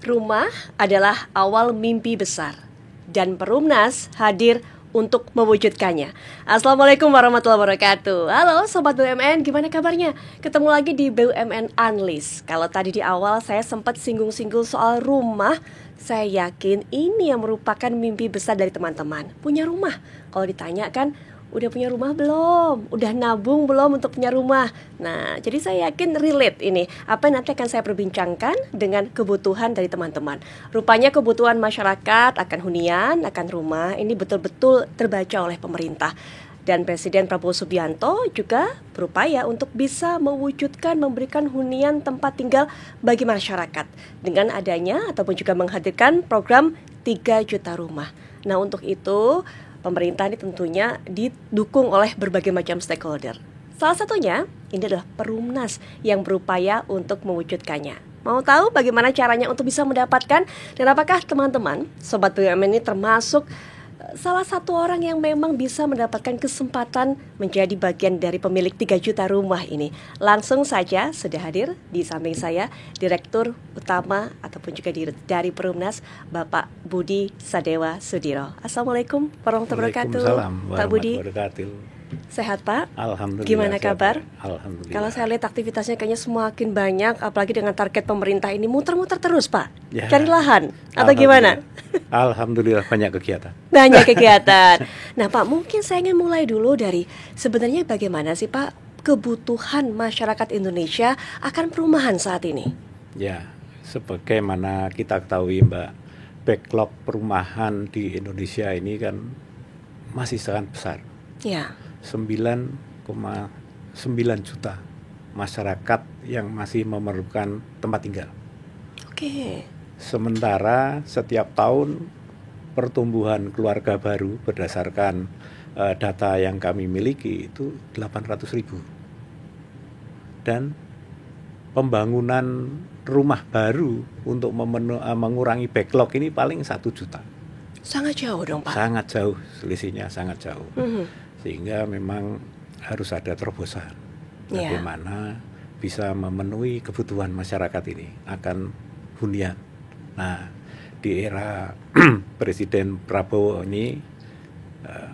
Rumah adalah awal mimpi besar, dan Perumnas hadir untuk mewujudkannya. Assalamualaikum warahmatullahi wabarakatuh. Halo Sobat BUMN, gimana kabarnya? Ketemu lagi di BUMN Unleashed. Kalau tadi di awal saya sempat singgung-singgung soal rumah, saya yakin ini yang merupakan mimpi besar dari teman-teman. Punya rumah. Kalau ditanya kan, udah punya rumah belum? Udah nabung belum untuk punya rumah? Nah, jadi saya yakin relate ini. Apa yang nanti akan saya perbincangkan dengan kebutuhan dari teman-teman. Rupanya kebutuhan masyarakat akan hunian, akan rumah, ini betul-betul terbaca oleh pemerintah. Dan Presiden Prabowo Subianto juga berupaya untuk bisa mewujudkan, memberikan hunian tempat tinggal bagi masyarakat dengan adanya ataupun juga menghadirkan program 3 juta rumah. Nah, untuk itu pemerintah ini tentunya didukung oleh berbagai macam stakeholder. Salah satunya ini adalah Perumnas yang berupaya untuk mewujudkannya. Mau tahu bagaimana caranya untuk bisa mendapatkan, dan apakah teman-teman Sobat BUMN ini termasuk salah satu orang yang memang bisa mendapatkan kesempatan menjadi bagian dari pemilik 3 juta rumah ini? Langsung saja sudah hadir di samping saya Direktur Utama ataupun juga dari Perumnas, Bapak Budi Sadewa Sudiro. Assalamualaikum warahmatullahi wabarakatuh. Pak Budi, sehat Pak? Alhamdulillah. Gimana kabar? Alhamdulillah. Kalau saya lihat aktivitasnya kayaknya semakin banyak, apalagi dengan target pemerintah ini muter-muter terus Pak, ya, cari lahan atau gimana? Alhamdulillah banyak kegiatan. Banyak kegiatan. Nah Pak, mungkin saya ingin mulai dulu dari sebenarnya bagaimana sih Pak kebutuhan masyarakat Indonesia akan perumahan saat ini? Ya, sebagaimana kita ketahui Mbak, backlog perumahan di Indonesia ini kan masih sangat besar. Ya. 9,9 juta masyarakat yang masih memerlukan tempat tinggal. Oke. Sementara setiap tahun pertumbuhan keluarga baru berdasarkan data yang kami miliki itu 800.000. Dan pembangunan rumah baru untuk mengurangi backlog ini paling 1 juta. Sangat jauh dong Pak. Sangat jauh, selisihnya sangat jauh. Sehingga memang harus ada terobosan bagaimana bisa memenuhi kebutuhan masyarakat ini akan hunian. Nah, di era Presiden Prabowo ini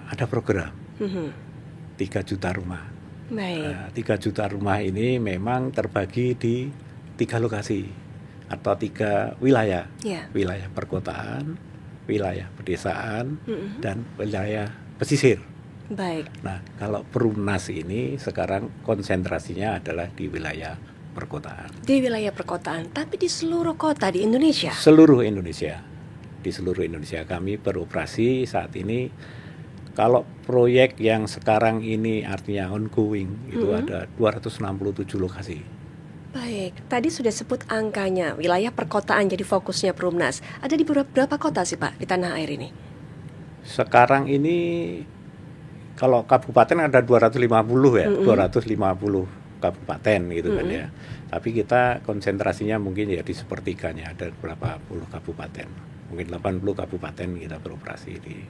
ada program 3 juta rumah. 3 juta rumah ini memang terbagi di 3 lokasi atau 3 wilayah. Wilayah perkotaan, wilayah pedesaan, dan wilayah pesisir. Baik. Nah, kalau Perumnas ini sekarang konsentrasinya adalah di wilayah perkotaan. Di wilayah perkotaan, tapi di seluruh kota di Indonesia? Seluruh Indonesia. Di seluruh Indonesia kami beroperasi saat ini. Kalau proyek yang sekarang ini artinya ongoing, itu ada 267 lokasi. Baik, tadi sudah sebut angkanya, wilayah perkotaan jadi fokusnya Perumnas. Ada di berapa kota sih Pak di tanah air ini? Sekarang ini kalau kabupaten ada 250 ya, 250 kabupaten gitu kan ya. Tapi kita konsentrasinya mungkin ya di sepertiganya, ada berapa puluh kabupaten. Mungkin 80 kabupaten kita beroperasi di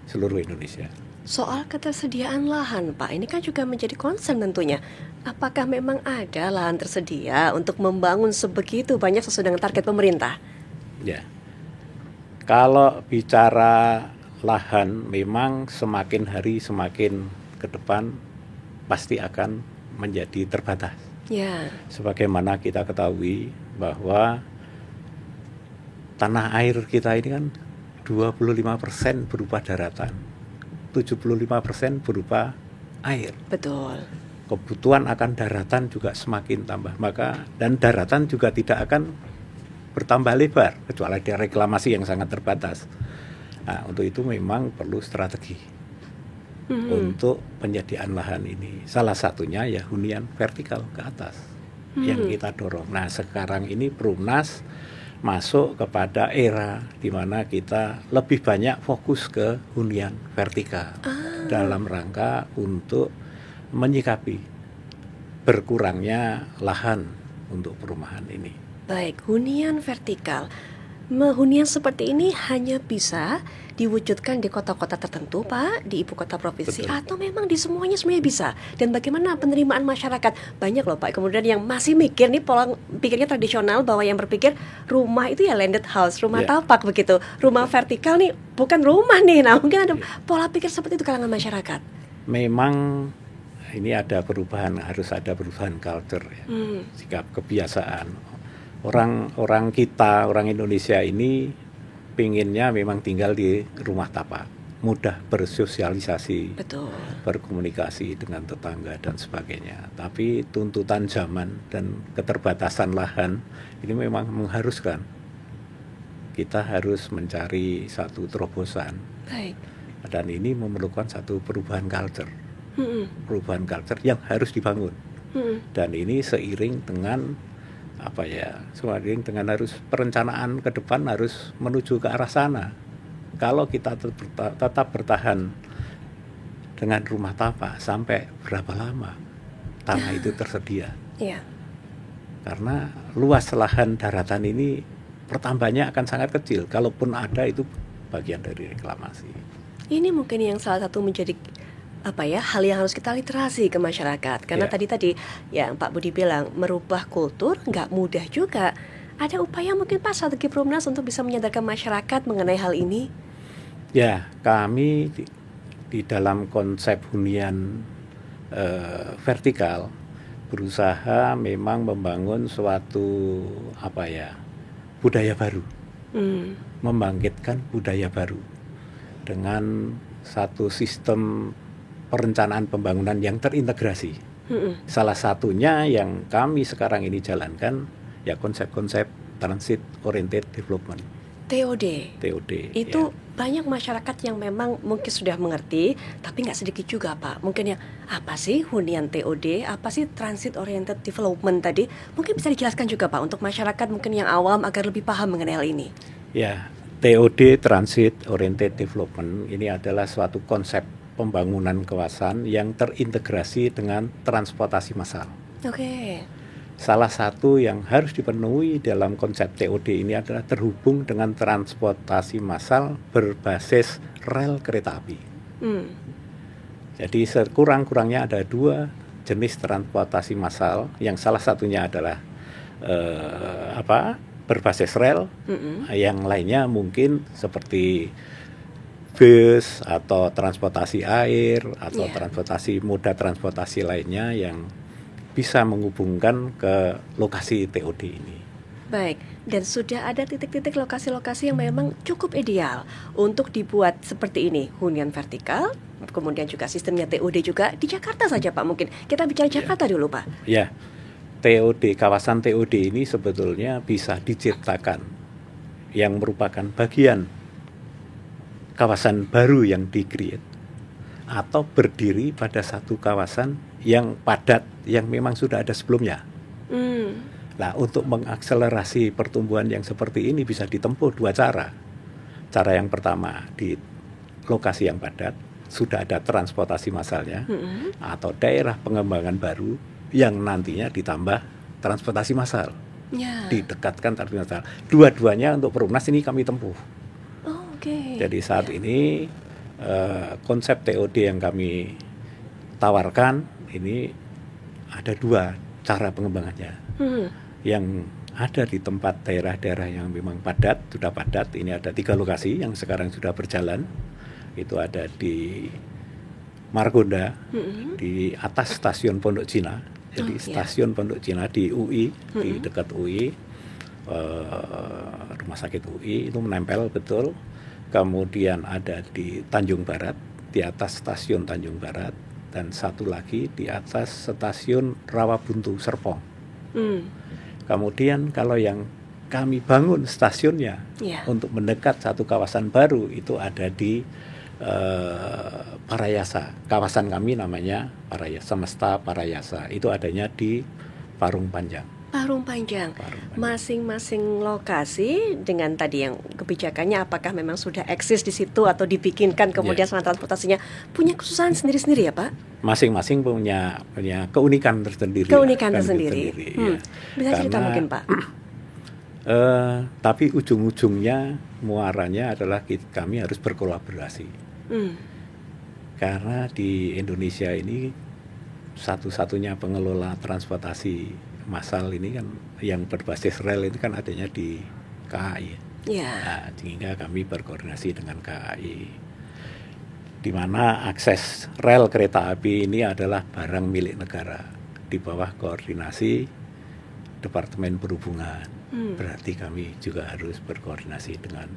seluruh Indonesia. Soal ketersediaan lahan Pak, ini kan juga menjadi concern tentunya. Apakah memang ada lahan tersedia untuk membangun sebegitu banyak sesuai dengan target pemerintah? Ya, kalau bicara lahan memang semakin hari semakin ke depan pasti akan menjadi terbatas. Ya. Sebagaimana kita ketahui bahwa tanah air kita ini kan 25% berupa daratan, 75% berupa air. Betul. Kebutuhan akan daratan juga semakin tambah, dan daratan juga tidak akan bertambah lebar kecuali ada reklamasi yang sangat terbatas. Nah, untuk itu memang perlu strategi untuk penyediaan lahan ini. Salah satunya ya hunian vertikal ke atas yang kita dorong. Nah, sekarang ini Perumnas masuk kepada era di mana kita lebih banyak fokus ke hunian vertikal dalam rangka untuk menyikapi berkurangnya lahan untuk perumahan ini. Baik, hunian vertikal. Hunian seperti ini hanya bisa diwujudkan di kota-kota tertentu, Pak, di ibu kota provinsi, Betul. atau memang di semuanya bisa? Dan bagaimana penerimaan masyarakat? Banyak loh, Pak, kemudian yang masih mikir nih, pola pikirnya tradisional, bahwa yang berpikir rumah itu ya landed house, rumah tapak begitu, rumah vertikal nih bukan rumah nih. Nah, mungkin ada pola pikir seperti itu kalangan masyarakat. Memang ini ada perubahan, harus ada perubahan culture ya. Sikap kebiasaan. Orang kita, orang Indonesia ini pinginnya memang tinggal di rumah tapak, mudah bersosialisasi, Betul. berkomunikasi dengan tetangga dan sebagainya. Tapi tuntutan zaman dan keterbatasan lahan ini memang mengharuskan kita harus mencari satu terobosan. Baik. Dan ini memerlukan satu perubahan culture, perubahan culture yang harus dibangun. Dan ini seiring dengan seiring dengan harus perencanaan ke depan harus menuju ke arah sana. Kalau kita tetap bertahan dengan rumah tapak, sampai berapa lama tanah itu tersedia? Iya. Karena luas lahan daratan ini pertambahannya akan sangat kecil. Kalaupun ada, itu bagian dari reklamasi. Ini mungkin yang salah satu menjadi hal yang harus kita literasi ke masyarakat. Karena tadi yang Pak Budi bilang, merubah kultur nggak mudah juga. Ada upaya mungkin Pak strategi Perumnas untuk bisa menyadarkan masyarakat mengenai hal ini? Ya, kami di dalam konsep hunian vertikal berusaha memang membangun suatu budaya baru, membangkitkan budaya baru dengan satu sistem perencanaan pembangunan yang terintegrasi. Salah satunya yang kami sekarang ini jalankan ya konsep-konsep transit oriented development. TOD. Itu banyak masyarakat yang memang mungkin sudah mengerti, tapi nggak sedikit juga, Pak. Mungkin yang apa sih hunian TOD, apa sih transit oriented development tadi? Mungkin bisa dijelaskan juga, Pak, untuk masyarakat mungkin yang awam agar lebih paham mengenai hal ini. Ya, TOD transit oriented development ini adalah suatu konsep pembangunan kawasan yang terintegrasi dengan transportasi massal. Oke. Salah satu yang harus dipenuhi dalam konsep TOD ini adalah terhubung dengan transportasi massal berbasis rel kereta api. Jadi sekurang-kurangnya ada 2 jenis transportasi massal, yang salah satunya adalah berbasis rel, yang lainnya mungkin seperti bus atau transportasi air atau moda transportasi lainnya yang bisa menghubungkan ke lokasi TOD ini. Baik, dan sudah ada titik-titik lokasi-lokasi yang memang cukup ideal untuk dibuat seperti ini, hunian vertikal, kemudian juga sistemnya TOD juga di Jakarta saja, Pak. Mungkin kita bicara Jakarta dulu, Pak. Ya, TOD, kawasan TOD ini sebetulnya bisa diciptakan yang merupakan bagian kawasan baru yang di-create atau berdiri pada satu kawasan yang padat yang memang sudah ada sebelumnya. Nah, untuk mengakselerasi pertumbuhan yang seperti ini bisa ditempuh 2 cara. Cara yang pertama, di lokasi yang padat sudah ada transportasi massalnya, atau daerah pengembangan baru yang nantinya ditambah transportasi massal, didekatkan transportasi massal. Dua-duanya untuk Perumnas ini kami tempuh. Jadi saat ini konsep TOD yang kami tawarkan ini ada 2 cara pengembangannya. Yang ada di tempat daerah-daerah yang memang padat, sudah padat, ini ada 3 lokasi yang sekarang sudah berjalan. Itu ada di Margonda, di atas stasiun Pondok Cina. Jadi stasiun Pondok Cina di UI, di dekat UI, rumah sakit UI itu menempel betul. Kemudian ada di Tanjung Barat, di atas stasiun Tanjung Barat, dan satu lagi di atas stasiun Rawabuntu Serpong. Kemudian kalau yang kami bangun stasiunnya untuk mendekat satu kawasan baru itu ada di Parayasa. Kawasan kami namanya Parayasa, Semesta Parayasa. Itu adanya di Parung Panjang. Parung Panjang. Masing-masing lokasi dengan tadi yang kebijakannya apakah memang sudah eksis di situ atau dibikinkan kemudian sarana transportasinya punya kekhususan sendiri-sendiri ya, Pak? Masing-masing punya keunikan tersendiri. Keunikan tersendiri. Ya. Bisa cerita mungkin, Pak? Tapi ujung-ujungnya muaranya adalah kami harus berkolaborasi. Karena di Indonesia ini satu-satunya pengelola transportasi massal ini kan yang berbasis rel itu kan adanya di KAI. Nah, sehingga kami berkoordinasi dengan KAI, di mana akses rel kereta api ini adalah barang milik negara di bawah koordinasi Departemen Perhubungan. Berarti kami juga harus berkoordinasi dengan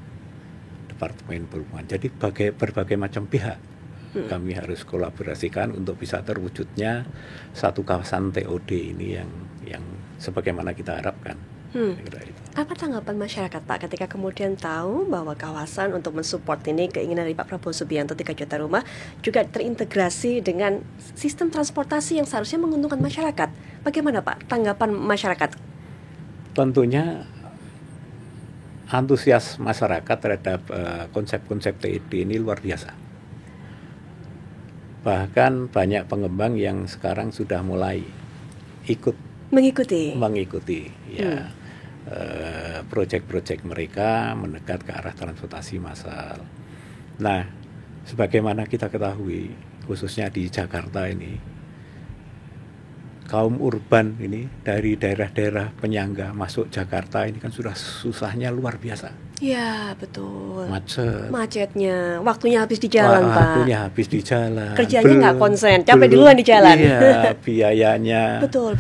Departemen Perhubungan. Jadi berbagai macam pihak kami harus kolaborasikan untuk bisa terwujudnya satu kawasan TOD ini yang sebagaimana kita harapkan. Apa tanggapan masyarakat Pak ketika kemudian tahu bahwa kawasan untuk mensupport ini keinginan dari Pak Prabowo Subianto 3 juta rumah juga terintegrasi dengan sistem transportasi yang seharusnya menguntungkan masyarakat? Bagaimana Pak tanggapan masyarakat? Tentunya antusias masyarakat terhadap konsep-konsep TOD ini luar biasa. Bahkan banyak pengembang yang sekarang sudah mulai mengikuti ya. Proyek-proyek mereka mendekat ke arah transportasi massal. Nah, sebagaimana kita ketahui, khususnya di Jakarta ini, kaum urban ini dari daerah-daerah penyangga masuk Jakarta ini kan sudah susahnya luar biasa. Ya, betul. Macetnya, waktunya habis di jalan, Pak. Waktunya habis di jalan. Kerjanya nggak konsen, capek duluan di jalan. Iya, biayanya. Betul.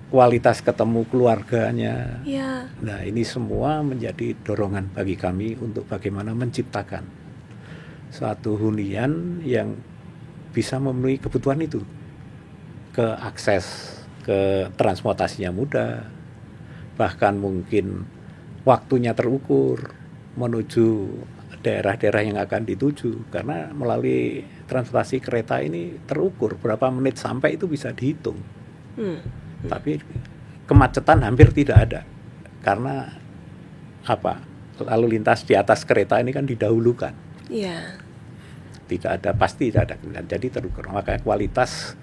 Kualitas ketemu keluarganya. Ya. Nah, ini semua menjadi dorongan bagi kami untuk bagaimana menciptakan suatu hunian yang bisa memenuhi kebutuhan itu. Ke akses ke transportasinya mudah, bahkan mungkin waktunya terukur menuju daerah-daerah yang akan dituju, karena melalui transportasi kereta ini terukur berapa menit sampai itu bisa dihitung. Tapi kemacetan hampir tidak ada karena lalu lintas di atas kereta ini kan didahulukan. Iya. Pasti tidak ada kendala, jadi terukur. Makanya kualitas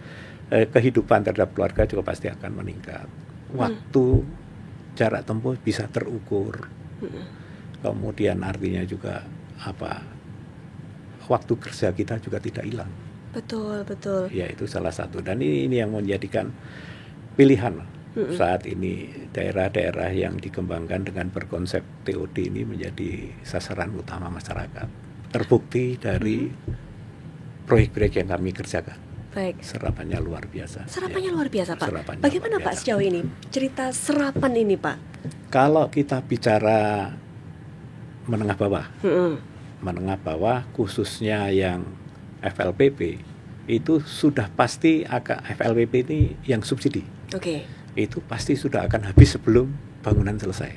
kehidupan terhadap keluarga juga pasti akan meningkat. Waktu jarak tempuh bisa terukur. Kemudian artinya juga waktu kerja kita juga tidak hilang. Betul. Ya, itu salah satu, dan ini yang menjadikan pilihan saat ini daerah-daerah yang dikembangkan dengan berkonsep TOD ini menjadi sasaran utama masyarakat. Terbukti dari proyek-proyek yang kami kerjakan. Baik. Serapannya luar biasa. Luar biasa, Pak. Bagaimana Pak sejauh ini cerita serapan ini, Pak? Kalau kita bicara menengah bawah, khususnya yang FLPP, itu sudah pasti FLPP ini yang subsidi. Itu pasti sudah akan habis sebelum bangunan selesai.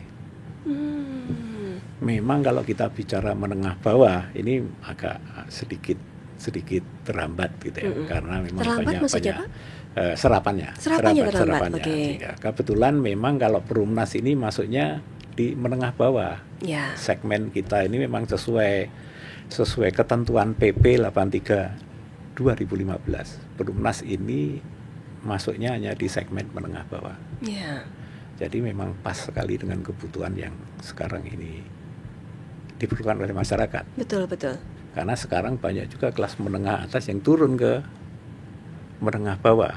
Memang kalau kita bicara menengah bawah ini agak sedikit terhambat gitu ya, karena memang banyak serapannya. Kebetulan memang kalau Perumnas ini masuknya di menengah bawah. Segmen kita ini memang sesuai ketentuan PP 83 2015. Perumnas ini masuknya hanya di segmen menengah bawah. Jadi memang pas sekali dengan kebutuhan yang sekarang ini diperlukan oleh masyarakat. Betul. Karena sekarang banyak juga kelas menengah atas yang turun ke menengah bawah.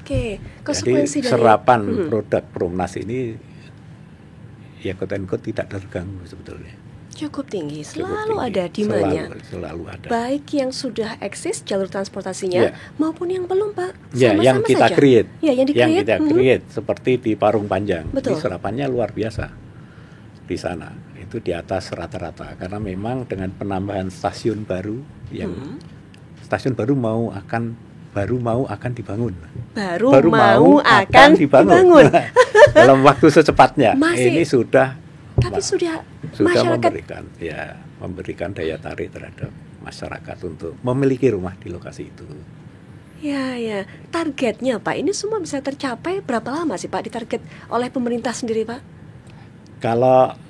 Jadi serapan produk Perumnas ini ya quote-unquote tidak terganggu sebetulnya. Cukup tinggi, selalu ada demand-nya. Selalu ada. Baik yang sudah eksis jalur transportasinya maupun yang belum, Pak. Yang kita saja. create. Yang kita create seperti di Parung Panjang. Betul. Ini serapannya luar biasa di sana. Itu di atas rata-rata, karena memang dengan penambahan stasiun baru yang stasiun baru mau akan dibangun. Baru mau akan dibangun. Dalam waktu secepatnya. Ini sudah masyarakat memberikan daya tarik terhadap masyarakat untuk memiliki rumah di lokasi itu. Ya. Targetnya Pak, ini semua bisa tercapai berapa lama sih Pak ditarget oleh pemerintah sendiri, Pak?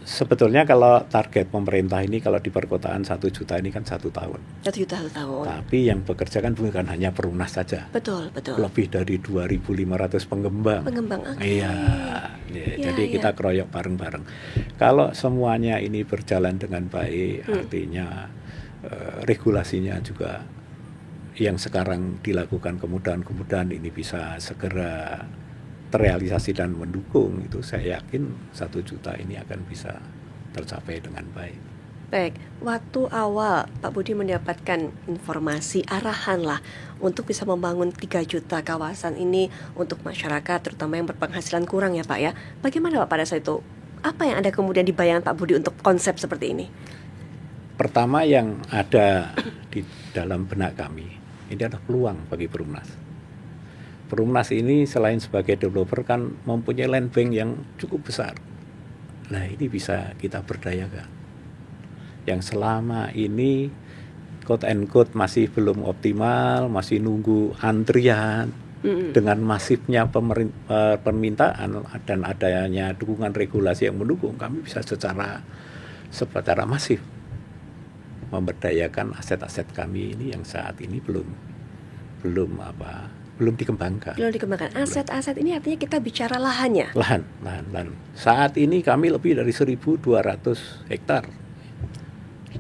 Sebetulnya kalau target pemerintah ini kalau di perkotaan 1 juta ini kan 1 tahun. 1 juta 1 tahun. Tapi yang bekerja kan bukan hanya Perumnas saja. Betul. Lebih dari 2.500 pengembang. Pengembang. Iya. Jadi kita keroyok bareng-bareng. Kalau semuanya ini berjalan dengan baik, artinya regulasinya juga yang sekarang dilakukan kemudahan-kemudahan ini bisa segera terrealisasi dan mendukung, itu saya yakin 1 juta ini akan bisa tercapai dengan baik. Baik, waktu awal Pak Budi mendapatkan informasi arahan lah untuk bisa membangun 3 juta kawasan ini untuk masyarakat terutama yang berpenghasilan kurang ya Pak ya. Bagaimana Pak pada saat itu? Apa yang ada kemudian di bayangan Pak Budi untuk konsep seperti ini? Pertama yang ada di dalam benak kami, ini adalah peluang bagi Perumnas. Perumnas ini selain sebagai developer kan mempunyai land bank yang cukup besar. Nah ini bisa kita berdayakan. Yang selama ini quote and quote masih belum optimal, masih nunggu antrian, dengan masifnya permintaan dan adanya dukungan regulasi yang mendukung, kami bisa secara masif memberdayakan aset-aset kami ini yang saat ini belum dikembangkan. Belum dikembangkan. Aset-aset ini artinya kita bicara lahannya. Lahan. Saat ini kami lebih dari 1.200 hektar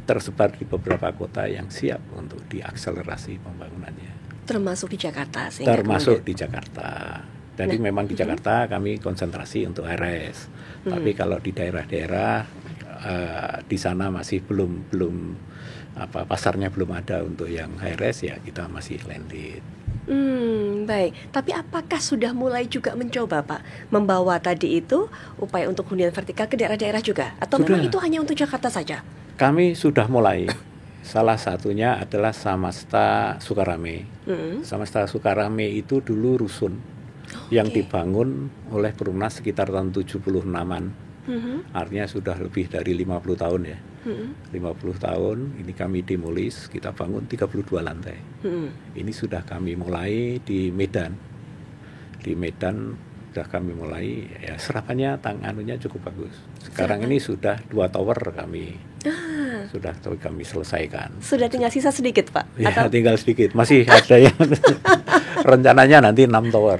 tersebar di beberapa kota yang siap untuk diakselerasi pembangunannya. Termasuk di Jakarta. Termasuk di Jakarta. Jadi memang di Jakarta kami konsentrasi untuk RS. Tapi kalau di daerah-daerah di sana masih belum pasarnya belum ada untuk yang high-res, ya kita masih landed. Baik. Tapi apakah sudah mulai juga mencoba Pak membawa tadi itu upaya untuk hunian vertikal ke daerah-daerah juga? Atau sudah. Memang itu hanya untuk Jakarta saja? Kami sudah mulai. Salah satunya adalah Samasta Sukarame. Samasta Sukarame itu dulu rusun yang dibangun oleh Perumnas sekitar tahun 76-an. Artinya sudah lebih dari 50 tahun ya. 50 tahun ini kami demolis, kita bangun 32 lantai. Ini sudah kami mulai di Medan. Di Medan sudah kami mulai, ya serapannya tanganunya cukup bagus. Sekarang ini sudah 2 tower kami sudah kami selesaikan. Sudah tinggal sisa sedikit Pak? Ya tinggal sedikit, masih ada yang rencananya nanti 6 tower.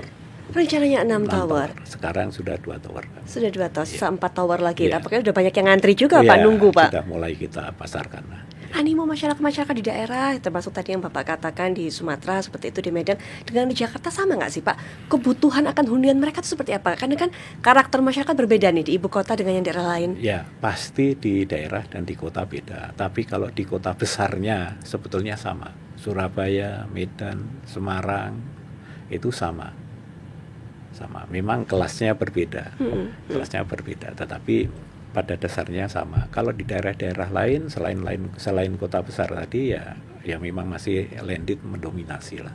Rencananya 6 tower. Sekarang sudah 2 tower. Sudah 2 tower, sisa 4 tower lagi. Ya. Tampaknya sudah banyak yang ngantri juga Pak, nunggu Pak. Sudah mulai kita pasarkan. Animo masyarakat di daerah, termasuk tadi yang Bapak katakan di Sumatera seperti itu, di Medan, dengan di Jakarta sama nggak sih Pak? Kebutuhan akan hunian mereka itu seperti apa? Karena kan karakter masyarakat berbeda nih di ibu kota dengan yang daerah lain. Ya pasti di daerah dan di kota beda. Tapi kalau di kota besarnya sebetulnya sama. Surabaya, Medan, Semarang itu sama. Memang kelasnya berbeda. Kelasnya berbeda, tetapi pada dasarnya sama. Kalau di daerah-daerah lain selain kota besar tadi ya memang masih landed mendominasi lah.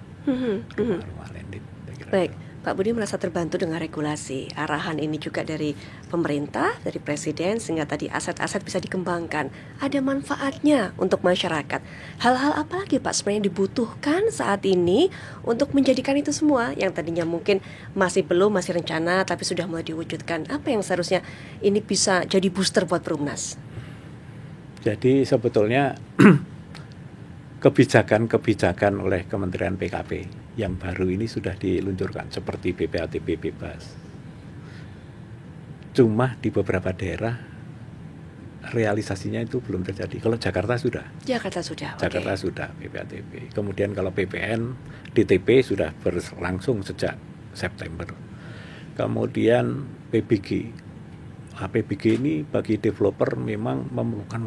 Rumah landed. Baik, Pak Budi merasa terbantu dengan regulasi, arahan ini juga dari pemerintah, dari presiden, sehingga tadi aset-aset bisa dikembangkan. Ada manfaatnya untuk masyarakat. Hal-hal apa lagi Pak sebenarnya dibutuhkan saat ini untuk menjadikan itu semua yang tadinya mungkin masih rencana, tapi sudah mulai diwujudkan. Apa yang seharusnya ini bisa jadi booster buat Perumnas? Jadi sebetulnya kebijakan oleh Kementerian PKP yang baru ini sudah diluncurkan seperti BPATB bebas. Cuma di beberapa daerah realisasinya itu belum terjadi. Kalau Jakarta sudah. Jakarta sudah BPATB. Kemudian kalau PPN, DTP sudah berlangsung sejak September. Kemudian PBG. PBG ini bagi developer memang memerlukan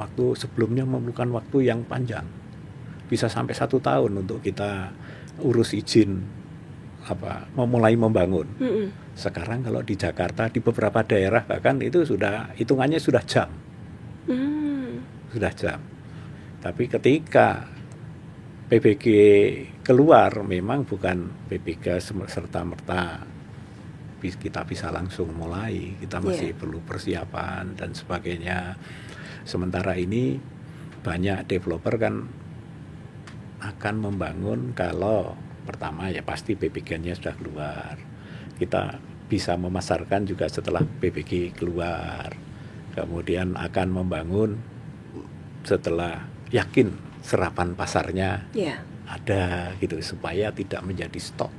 waktu yang panjang. Bisa sampai 1 tahun untuk kita urus izin memulai membangun. Sekarang kalau di Jakarta di beberapa daerah bahkan itu sudah hitungannya sudah jam. Tapi ketika PBG keluar memang bukan PBG serta-merta kita bisa langsung mulai, kita masih perlu persiapan dan sebagainya. Sementara ini banyak developer kan akan membangun kalau pertama ya pasti PBG-nya sudah keluar. Kita bisa memasarkan juga setelah PBG keluar. Kemudian akan membangun setelah yakin serapan pasarnya ada gitu supaya tidak menjadi stok.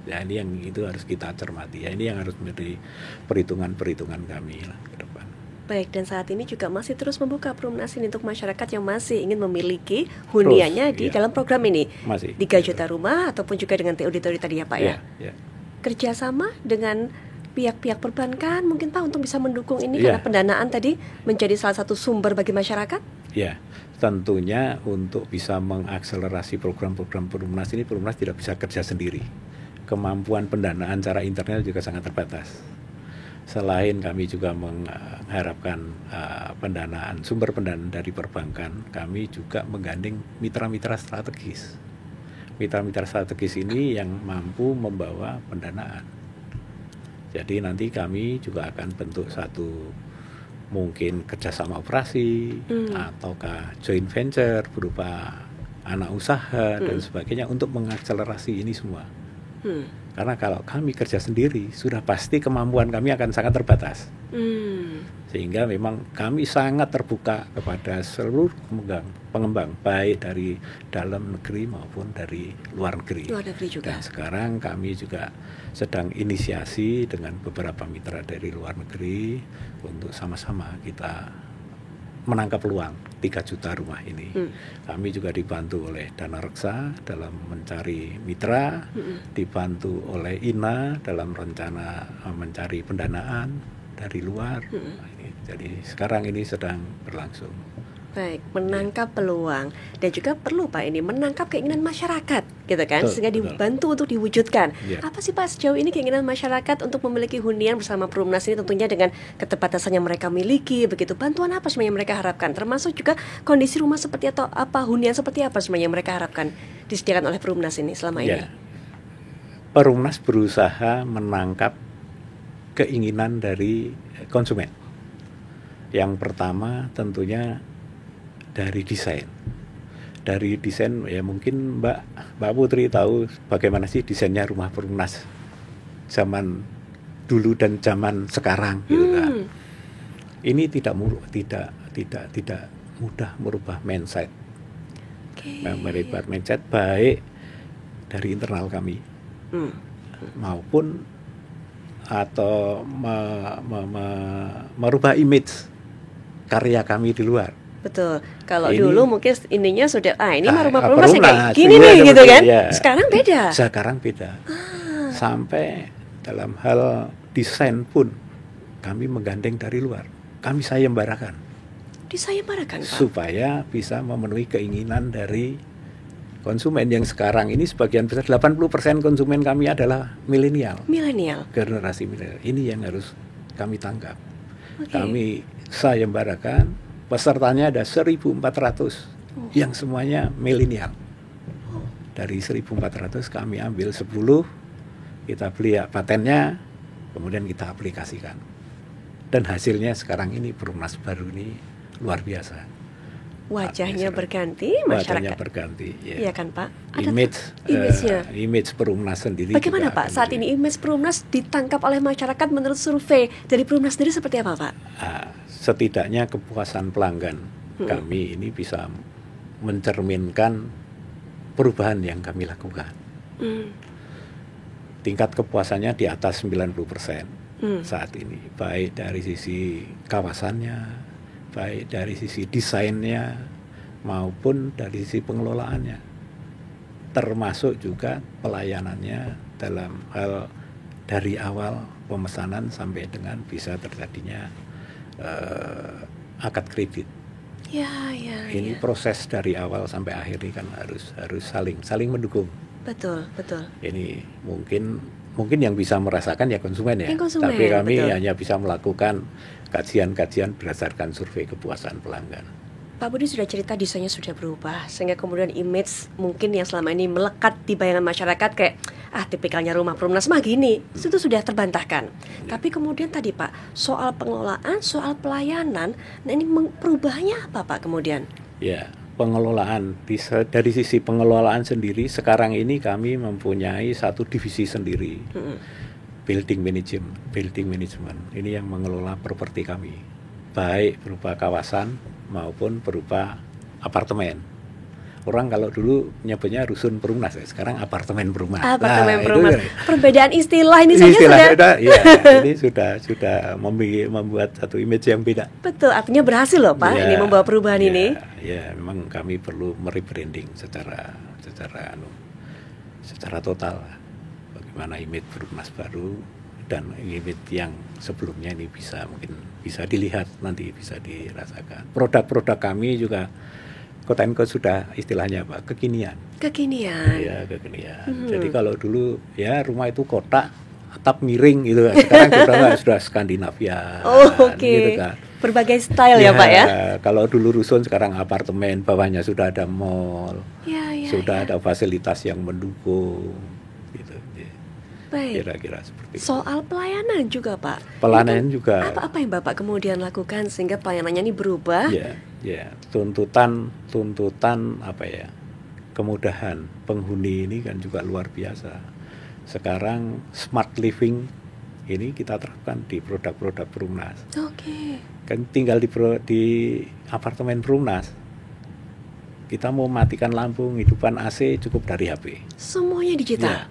Ya ini yang itu harus kita cermati. Ya ini yang harus menjadi perhitungan kami lah ke depan. Baik, dan saat ini juga masih terus membuka Perumnas ini untuk masyarakat yang masih ingin memiliki huniannya di dalam program ini. Masih. 3 juta rumah ataupun juga dengan TOD tadi ya Pak ya. Kerjasama dengan pihak-pihak perbankan mungkin Pak untuk bisa mendukung ini karena pendanaan tadi menjadi salah satu sumber bagi masyarakat? Ya, tentunya untuk bisa mengakselerasi program-program Perumnas ini, Perumnas tidak bisa kerja sendiri. Kemampuan pendanaan secara internal juga sangat terbatas. Selain kami juga mengharapkan pendanaan, sumber pendanaan dari perbankan, kami juga menggandeng mitra-mitra strategis. Mitra-mitra strategis ini yang mampu membawa pendanaan. Jadi nanti kami juga akan bentuk satu mungkin kerjasama operasi ataukah joint venture berupa anak usaha dan sebagainya untuk mengakselerasi ini semua. Karena kalau kami kerja sendiri sudah pasti kemampuan kami akan sangat terbatas. Sehingga memang kami sangat terbuka kepada seluruh pengembang baik dari dalam negeri maupun dari luar negeri. Luar negeri juga. Dan sekarang kami juga sedang inisiasi dengan beberapa mitra dari luar negeri untuk sama-sama kita menangkap peluang 3 juta rumah ini. Kami juga dibantu oleh Dana Reksa dalam mencari mitra, dibantu oleh INA dalam rencana mencari pendanaan dari luar. Jadi sekarang ini sedang berlangsung. Baik, menangkap peluang dan juga perlu Pak ini menangkap keinginan masyarakat, gitu kan, sehingga dibantu untuk diwujudkan. Apa sih Pak sejauh ini keinginan masyarakat untuk memiliki hunian bersama Perumnas ini, tentunya dengan keterbatasan yang mereka miliki, begitu. Bantuan apa sebenarnya mereka harapkan? Termasuk juga kondisi rumah seperti atau apa, hunian seperti apa sebenarnya mereka harapkan disediakan oleh Perumnas ini selama ini? Perumnas berusaha menangkap keinginan dari konsumen. Yang pertama tentunya dari desain. Dari desain ya mungkin Mbak Putri tahu bagaimana sih desainnya rumah Perumnas zaman dulu dan zaman sekarang gitu kan. Ini tidak mudah merubah mindset. Merubah mindset baik dari internal kami maupun atau merubah image karya kami di luar. Betul. Kalau dulu mungkin ininya sudah ini mah rumah Perumnas kayak gini nih gitu kan. Sekarang beda. Sekarang beda. Sampai dalam hal desain pun kami menggandeng dari luar. Kami sayembarakan. Disayembarakan Pak. Supaya bisa memenuhi keinginan dari konsumen yang sekarang ini sebagian besar 80% konsumen kami adalah milenial. Generasi milenial. Ini yang harus kami tangkap. Kami sayembarakan. Pesertanya ada 1.400 yang semuanya milenial. Dari 1.400 kami ambil 10, kita beli patennya, kemudian kita aplikasikan. Dan hasilnya sekarang ini Perumnas baru ini luar biasa. Wajahnya berganti, masyarakat. Wajahnya berganti, Iya kan Pak? Image Perumnas sendiri. Bagaimana Pak saat ini image Perumnas ditangkap oleh masyarakat menurut survei dari Perumnas sendiri seperti apa Pak? Setidaknya kepuasan pelanggan kami ini bisa mencerminkan perubahan yang kami lakukan. Tingkat kepuasannya di atas 90% saat ini, baik dari sisi kawasannya, baik dari sisi desainnya maupun dari sisi pengelolaannya, termasuk juga pelayanannya dalam hal dari awal pemesanan sampai dengan bisa terjadinya akad kredit. Ini proses dari awal sampai akhir ini kan harus saling mendukung. Betul. Ini mungkin yang bisa merasakan ya konsumen ya. Tapi kami hanya bisa melakukan kajian-kajian berdasarkan survei kepuasan pelanggan. Pak Budi sudah cerita desainnya sudah berubah, sehingga kemudian image mungkin yang selama ini melekat di bayangan masyarakat kayak tipikalnya rumah Perumnas mah gini, itu sudah terbantahkan. Tapi kemudian tadi Pak, soal pengelolaan, soal pelayanan, nah ini perubahannya apa Pak kemudian? Ya, pengelolaan dari sisi pengelolaan sendiri sekarang ini kami mempunyai satu divisi sendiri. Building management. Ini yang mengelola properti kami. Baik berupa kawasan maupun berupa apartemen. Orang kalau dulu nyebutnya rusun Perumnas, sekarang apartemen Perumnas. Apartemen Perumnas. Perbedaan istilah ini saja sudah ya, ini sudah membuat satu image yang beda. Betul, artinya berhasil loh Pak, ini membawa perubahan ini. Ya, memang kami perlu merebranding secara total. Bagaimana image Perumnas baru dan image yang sebelumnya ini mungkin bisa dilihat nanti, bisa dirasakan. Produk-produk kami juga Quote-unquote sudah istilahnya Pak, kekinian. Ya, kekinian. Jadi kalau dulu ya rumah itu kotak, atap miring gitu kan. Sekarang sudah Skandinavia. Oke. Gitu kan. Berbagai style ya Pak ya. Kalau dulu rusun, sekarang apartemen, bawahnya sudah ada mall. Sudah ada fasilitas yang mendukung gitu. Baik. Kira-kira seperti itu. Soal pelayanan juga Pak. Pelayanan juga. Apa yang Bapak kemudian lakukan sehingga pelayanannya ini berubah? Ya, tuntutan apa ya, kemudahan penghuni ini kan juga luar biasa. Sekarang smart living ini kita terapkan di produk-produk Perumnas. Oke. Kan tinggal di apartemen Perumnas, kita mau matikan lampu, hidupan AC cukup dari HP. Semuanya digital.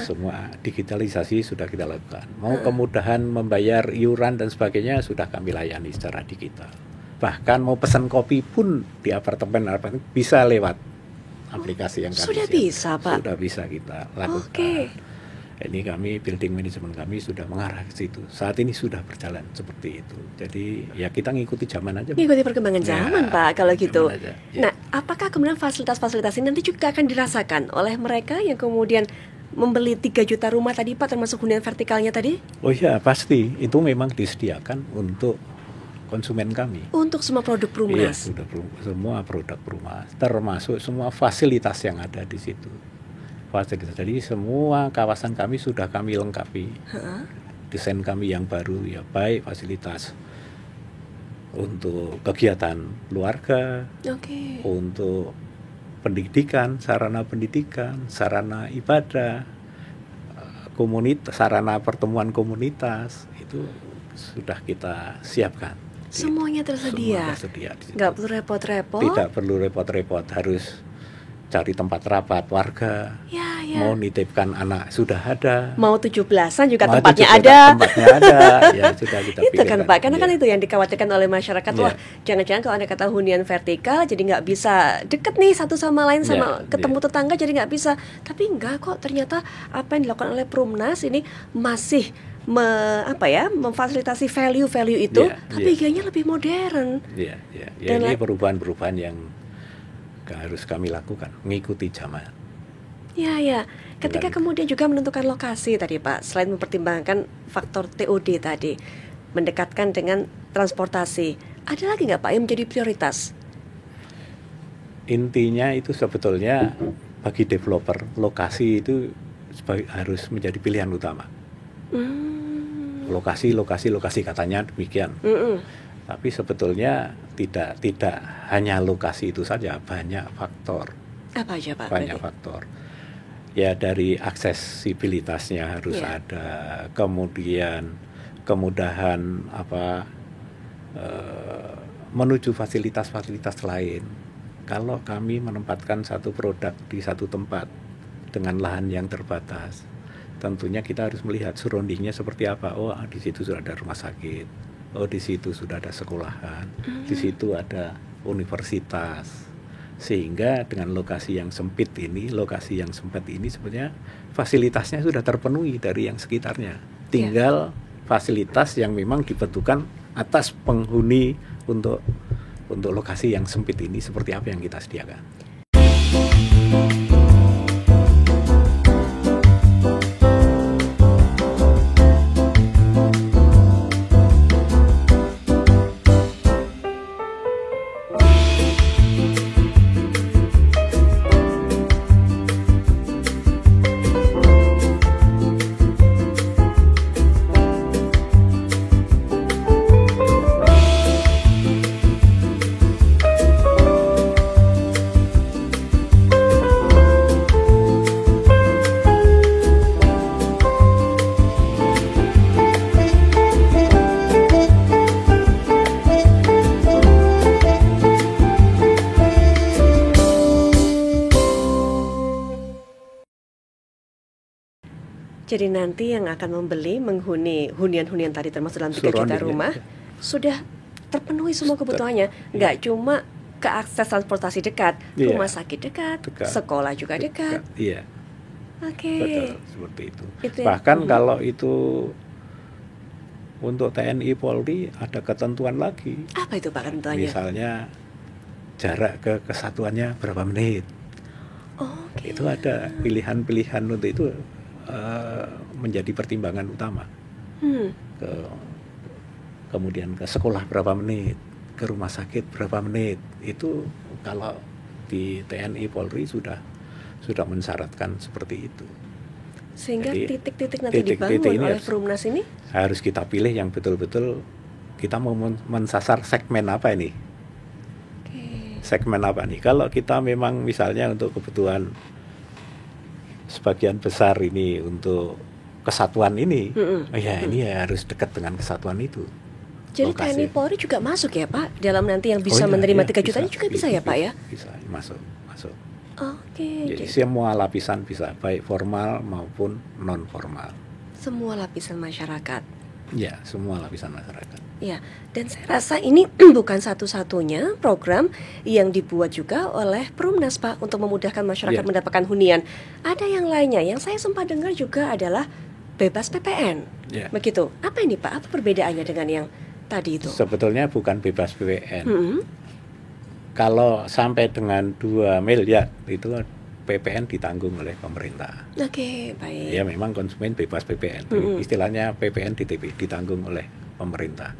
Semua digitalisasi sudah kita lakukan. Mau kemudahan membayar iuran dan sebagainya sudah kami layani secara digital. Bahkan mau pesan kopi pun di apartemen bisa lewat aplikasi yang kami sudah bisa Pak. Sudah bisa kita lakukan. Oke. Ini kami building management kami sudah mengarah ke situ. Saat ini sudah berjalan seperti itu. Jadi ya kita ngikuti zaman aja. Ngikuti perkembangan zaman Pak kalau gitu. Ya. Nah, apakah kemudian fasilitas-fasilitas ini nanti juga akan dirasakan oleh mereka yang kemudian membeli 3 juta rumah tadi Pak, termasuk hunian vertikalnya tadi? Oh iya, pasti. Itu memang disediakan untuk konsumen kami. Untuk semua produk Perumnas. Iya, semua produk Perumnas, termasuk semua fasilitas yang ada di situ. Fasilitas. Jadi semua kawasan kami sudah kami lengkapi. Desain kami yang baru ya, baik fasilitas untuk kegiatan keluarga, untuk pendidikan, sarana ibadah, komunitas, sarana pertemuan komunitas, itu sudah kita siapkan. Semuanya tersedia. Semua tersedia di situ. Nggak perlu repot-repot. Tidak perlu repot-repot, harus cari tempat rapat warga. Mau nitipkan anak sudah ada. Mau 17-an juga tempatnya ada. Tempatnya ada. Ya sudah kita itu kan Pak, karena kan itu yang dikhawatirkan oleh masyarakat. Wah, jangan-jangan kalau ada kata hunian vertikal jadi nggak bisa deket nih satu sama lain, sama ketemu tetangga jadi nggak bisa. Tapi enggak kok, ternyata apa yang dilakukan oleh Perumnas ini masih memfasilitasi value itu, tapi kayaknya lebih modern. Ini perubahan-perubahan yang harus kami lakukan, mengikuti zaman. Ketika kemudian juga menentukan lokasi tadi Pak, selain mempertimbangkan faktor TOD tadi, mendekatkan dengan transportasi, ada lagi nggak Pak yang menjadi prioritas? Intinya itu sebetulnya bagi developer, lokasi itu harus menjadi pilihan utama. Lokasi katanya demikian. Tapi sebetulnya tidak hanya lokasi itu saja, banyak faktor. Apa aja Pak? Banyak faktor. Ya, dari aksesibilitasnya harus ada, kemudian kemudahan menuju fasilitas-fasilitas lain. Kalau kami menempatkan satu produk di satu tempat dengan lahan yang terbatas, tentunya kita harus melihat surroundingnya seperti apa. Oh, di situ sudah ada rumah sakit. Oh, di situ sudah ada sekolahan. Di situ ada universitas. Sehingga dengan lokasi yang sempit ini sebenarnya fasilitasnya sudah terpenuhi dari yang sekitarnya. Tinggal fasilitas yang memang dibutuhkan atas penghuni untuk lokasi yang sempit ini seperti apa yang kita sediakan. Jadi nanti yang akan membeli, menghuni hunian-hunian tadi termasuk dalam 3 juta rumah sudah terpenuhi semua kebutuhannya. Nggak cuma keakses transportasi dekat, rumah sakit dekat, sekolah juga dekat. Iya. Oke. Betul, seperti itu. Bahkan kalau itu untuk TNI Polri ada ketentuan lagi. Apa itu Pak ketentuannya? Misalnya jarak ke kesatuannya berapa menit. Itu ada pilihan-pilihan untuk itu menjadi pertimbangan utama. Kemudian ke sekolah berapa menit, ke rumah sakit berapa menit. Itu kalau di TNI Polri sudah mensyaratkan seperti itu. Sehingga titik-titik nanti dibangun oleh Perumnas ini harus kita pilih yang betul-betul kita mau mensasar segmen apa ini. Segmen apa nih? Kalau kita memang misalnya untuk kebutuhan sebagian besar ini untuk kesatuan ini, ini harus dekat dengan kesatuan itu. Jadi TNI Polri juga masuk ya Pak dalam nanti yang bisa menerima 3 juta ini juga bisa ya Pak ya? Bisa masuk. Jadi semua lapisan bisa, baik formal maupun non formal. Semua lapisan masyarakat. Ya, semua lapisan masyarakat. Ya, dan saya rasa ini bukan satu-satunya program yang dibuat juga oleh Perumnas Pak untuk memudahkan masyarakat mendapatkan hunian. Ada yang lainnya yang saya sempat dengar juga adalah bebas PPN. Begitu. Apa ini Pak? Apa perbedaannya dengan yang tadi itu? Sebetulnya bukan bebas PPN. Kalau sampai dengan 2 miliar itu PPN ditanggung oleh pemerintah. Oke, baik. Ya memang konsumen bebas PPN. Istilahnya PPN ditanggung oleh pemerintah.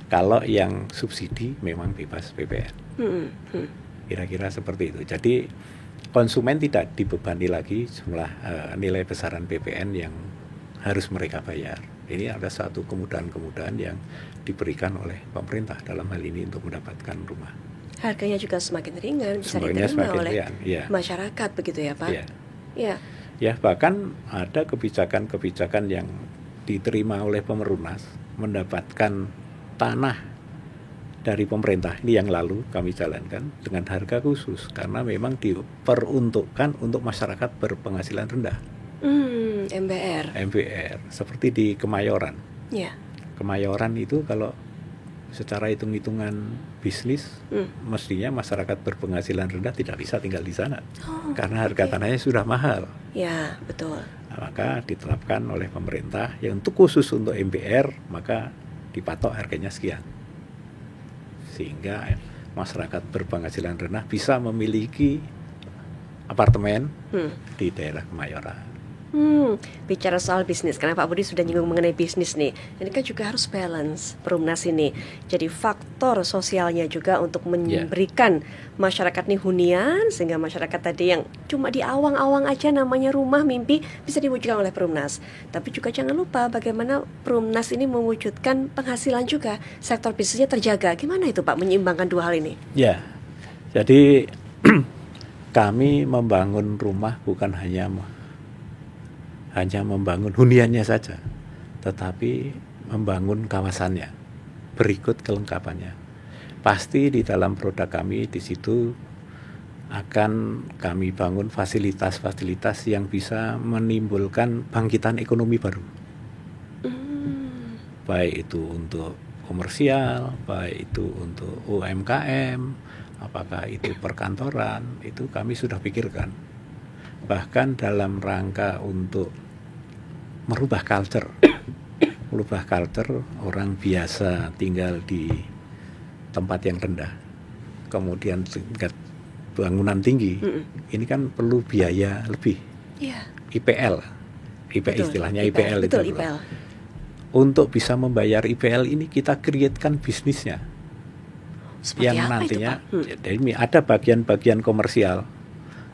Kalau yang subsidi memang bebas PPN. Kira-kira seperti itu. Jadi konsumen tidak dibebani lagi jumlah nilai besaran PPN yang harus mereka bayar. Ini ada satu kemudahan-kemudahan yang diberikan oleh pemerintah dalam hal ini untuk mendapatkan rumah. Harganya juga semakin ringan, bisa diterima oleh masyarakat, begitu ya Pak? Ya, bahkan ada kebijakan-kebijakan yang diterima oleh Perumnas mendapatkan tanah dari pemerintah. Ini yang lalu kami jalankan dengan harga khusus karena memang diperuntukkan untuk masyarakat berpenghasilan rendah. MBR seperti di Kemayoran. Kemayoran itu kalau secara hitung-hitungan bisnis mestinya masyarakat berpenghasilan rendah tidak bisa tinggal di sana karena harga tanahnya sudah mahal. Ya, betul. Nah, maka diterapkan oleh pemerintah yang untuk khusus untuk MBR maka dipatok harganya sekian. Sehingga masyarakat berpenghasilan rendah bisa memiliki apartemen di daerah Kemayoran. Bicara soal bisnis, karena Pak Budi sudah nyinggung mengenai bisnis nih. Ini kan juga harus balance Perumnas ini. Jadi faktor sosialnya juga untuk memberikan masyarakat nih hunian, sehingga masyarakat tadi yang cuma di awang-awang aja namanya rumah mimpi bisa diwujudkan oleh Perumnas. Tapi juga jangan lupa bagaimana Perumnas ini mewujudkan penghasilan juga, sektor bisnisnya terjaga. Gimana itu Pak menyeimbangkan dua hal ini? Ya, jadi kami membangun rumah bukan hanya membangun huniannya saja, tetapi membangun kawasannya. Berikut kelengkapannya. Pasti di dalam produk kami di situ akan kami bangun fasilitas-fasilitas yang bisa menimbulkan bangkitan ekonomi baru. Baik itu untuk komersial, baik itu untuk UMKM, apakah itu perkantoran, itu kami sudah pikirkan. Bahkan dalam rangka untuk merubah culture orang biasa tinggal di tempat yang rendah, kemudian tingkat bangunan tinggi, ini kan perlu biaya lebih. IPL, istilahnya IPL itu. IPL. Untuk bisa membayar IPL ini kita createkan bisnisnya. Seperti yang nantinya jadi ada bagian-bagian komersial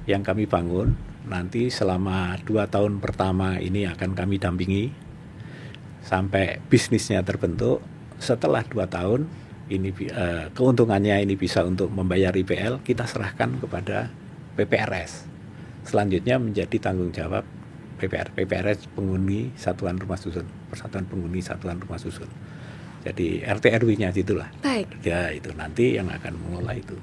yang kami bangun. Nanti selama 2 tahun pertama ini akan kami dampingi sampai bisnisnya terbentuk. Setelah 2 tahun ini keuntungannya ini bisa untuk membayar IPL, kita serahkan kepada PPRS. Selanjutnya menjadi tanggung jawab PPRS penghuni Satuan Rumah Susun, Persatuan Penghuni Satuan Rumah Susun. Jadi RT RW-nya itulah. Baik. Ya itu nanti yang akan mengelola itu.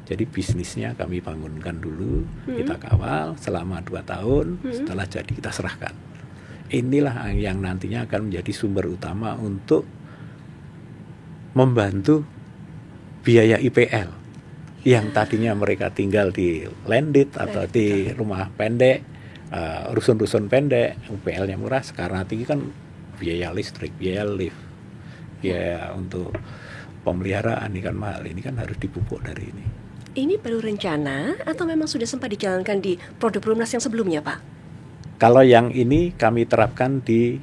Jadi bisnisnya kami bangunkan dulu, kita kawal selama 2 tahun, setelah jadi kita serahkan. inilah yang nantinya akan menjadi sumber utama untuk membantu biaya IPL yang tadinya mereka tinggal di landed atau di rumah pendek, rusun-rusun pendek, IPL-nya murah. Sekarang tinggi kan biaya listrik, biaya lift, biaya untuk pemeliharaan ini kan mahal. Ini kan harus dipupuk dari ini. Ini baru rencana atau memang sudah sempat dijalankan di produk Perumnas yang sebelumnya, Pak? Kalau yang ini kami terapkan di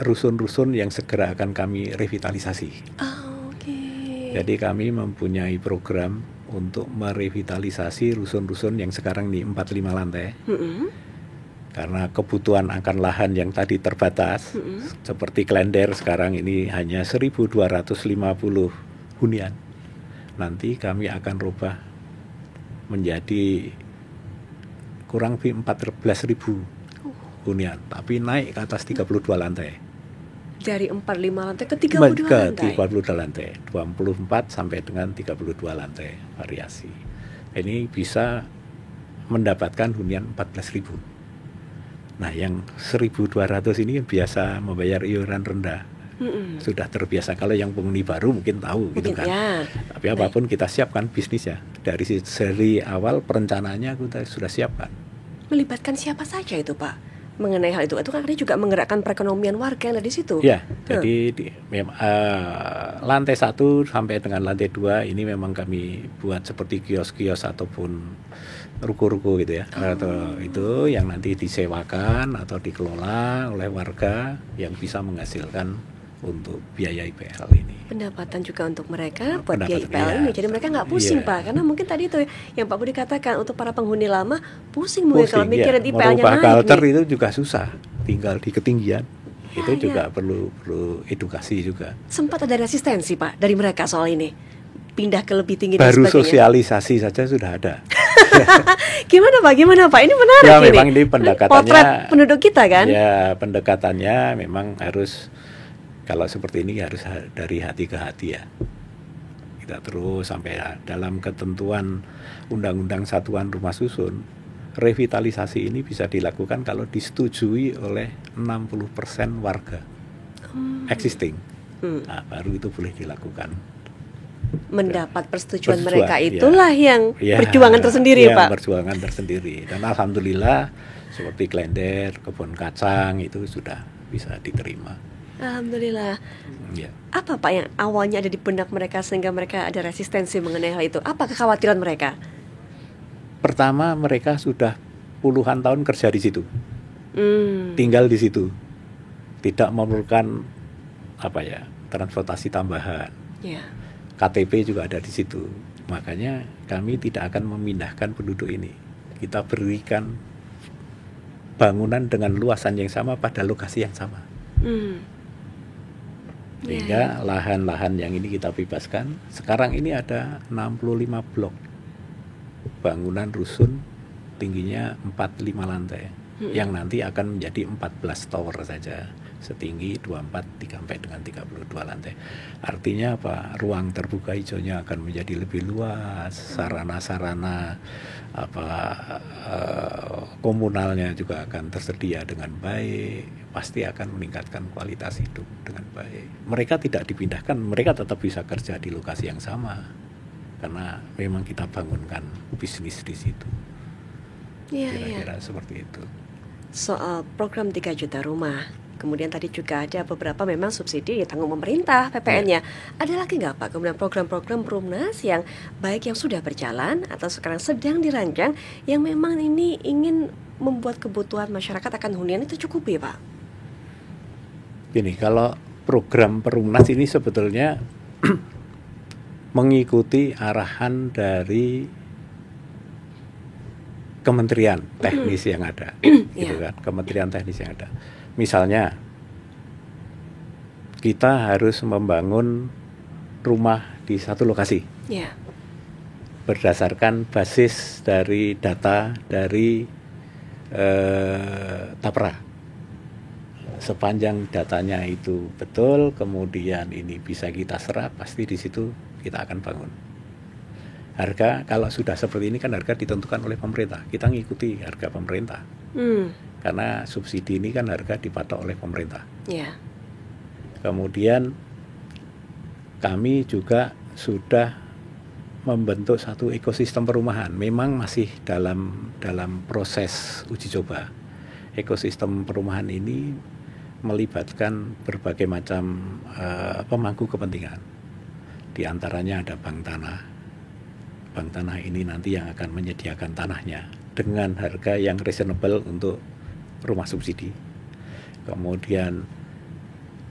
rusun-rusun yang segera akan kami revitalisasi. Oh, oke. Jadi kami mempunyai program untuk merevitalisasi rusun-rusun yang sekarang di 4-5 lantai. Karena kebutuhan akan lahan yang tadi terbatas, seperti Klender sekarang ini hanya 1.250 hunian. Nanti kami akan rubah menjadi kurang lebih 14.000 hunian, tapi naik ke atas 32 lantai. Dari 45 lantai ke 32 lantai? Ke 32 lantai, 24 sampai dengan 32 lantai variasi. Ini bisa mendapatkan hunian 14.000. Nah, yang 1.200 ini biasa membayar iuran rendah. Sudah terbiasa. Kalau yang penghuni baru mungkin tahu gitu kan. Ya. Tapi apapun kita siapkan bisnisnya. Dari seri awal perencanaannya kita sudah siapkan. Melibatkan siapa saja itu, Pak? Mengenai hal itu kan artinya juga menggerakkan perekonomian warga yang ada di situ. Ya, jadi lantai 1 sampai dengan lantai 2 ini memang kami buat seperti kios-kios ataupun ruko-ruko gitu ya. Atau itu yang nanti disewakan atau dikelola oleh warga yang bisa menghasilkan untuk biaya IPL ini. Pendapatan juga untuk mereka buat biaya IPL ini. Jadi mereka nggak pusing, Pak. Karena mungkin tadi itu yang Pak Budi katakan, untuk para penghuni lama pusing mungkin kalau mikirin IPL-nya naik. Merubah culture itu juga susah. Tinggal di ketinggian. Itu juga perlu edukasi juga. Sempat ada resistensi, Pak, dari mereka soal ini. Pindah ke lebih tinggi baru dan sebagainya. Sosialisasi saja sudah ada. Gimana Pak? Ini menarik ya, ini. Memang ini pendekatannya. Potret penduduk kita kan? Ya, pendekatannya memang harus, kalau seperti ini harus dari hati ke hati ya. Kita terus sampai dalam ketentuan Undang-Undang Satuan Rumah Susun, revitalisasi ini bisa dilakukan kalau disetujui oleh 60% warga existing. Nah, baru itu boleh dilakukan. Mendapat persetujuan mereka itulah yang perjuangan tersendiri, Pak. Perjuangan tersendiri. Dan alhamdulillah seperti Klender, kebun kacang itu sudah bisa diterima. Alhamdulillah. Apa Pak yang awalnya ada di benak mereka sehingga mereka ada resistensi mengenai hal itu? Apa kekhawatiran mereka? Pertama, mereka sudah puluhan tahun kerja di situ, tinggal di situ, tidak memerlukan transportasi tambahan. KTP juga ada di situ. Makanya kami tidak akan memindahkan penduduk ini. Kita berikan bangunan dengan luasan yang sama pada lokasi yang sama. Sehingga lahan-lahan yang ini kita bebaskan. Sekarang ini ada 65 blok bangunan rusun tingginya 45 lantai, yang nanti akan menjadi 14 tower saja, setinggi 24 sampai dengan 32 lantai. Artinya apa? Ruang terbuka hijaunya akan menjadi lebih luas, sarana-sarana komunalnya juga akan tersedia dengan baik, pasti akan meningkatkan kualitas hidup dengan baik. Mereka tidak dipindahkan, mereka tetap bisa kerja di lokasi yang sama, karena memang kita bangunkan bisnis di situ. Kira-kira seperti itu. Soal program 3 juta rumah, kemudian tadi juga ada beberapa memang subsidi ditanggung pemerintah PPN-nya. Ada lagi nggak Pak kemudian program-program Perumnas yang baik yang sudah berjalan atau sekarang sedang dirancang yang memang ini ingin membuat kebutuhan masyarakat akan hunian itu cukup ya Pak? Gini, kalau program Perumnas ini sebetulnya mengikuti arahan dari kementerian teknis yang ada, gitu kan, kementerian teknis yang ada. Misalnya, kita harus membangun rumah di satu lokasi, berdasarkan basis dari data dari Tapra. Sepanjang datanya itu betul, kemudian ini bisa kita serap, pasti di situ kita akan bangun. Harga kalau sudah seperti ini kan harga ditentukan oleh pemerintah, kita ngikuti harga pemerintah. karena subsidi ini kan harga dipatok oleh pemerintah. Ya. Kemudian kami juga sudah membentuk satu ekosistem perumahan. Memang masih dalam proses uji coba. Ekosistem perumahan ini melibatkan berbagai macam pemangku kepentingan. Di antaranya ada bank tanah. Bank tanah ini nanti yang akan menyediakan tanahnya dengan harga yang reasonable untuk rumah subsidi. Kemudian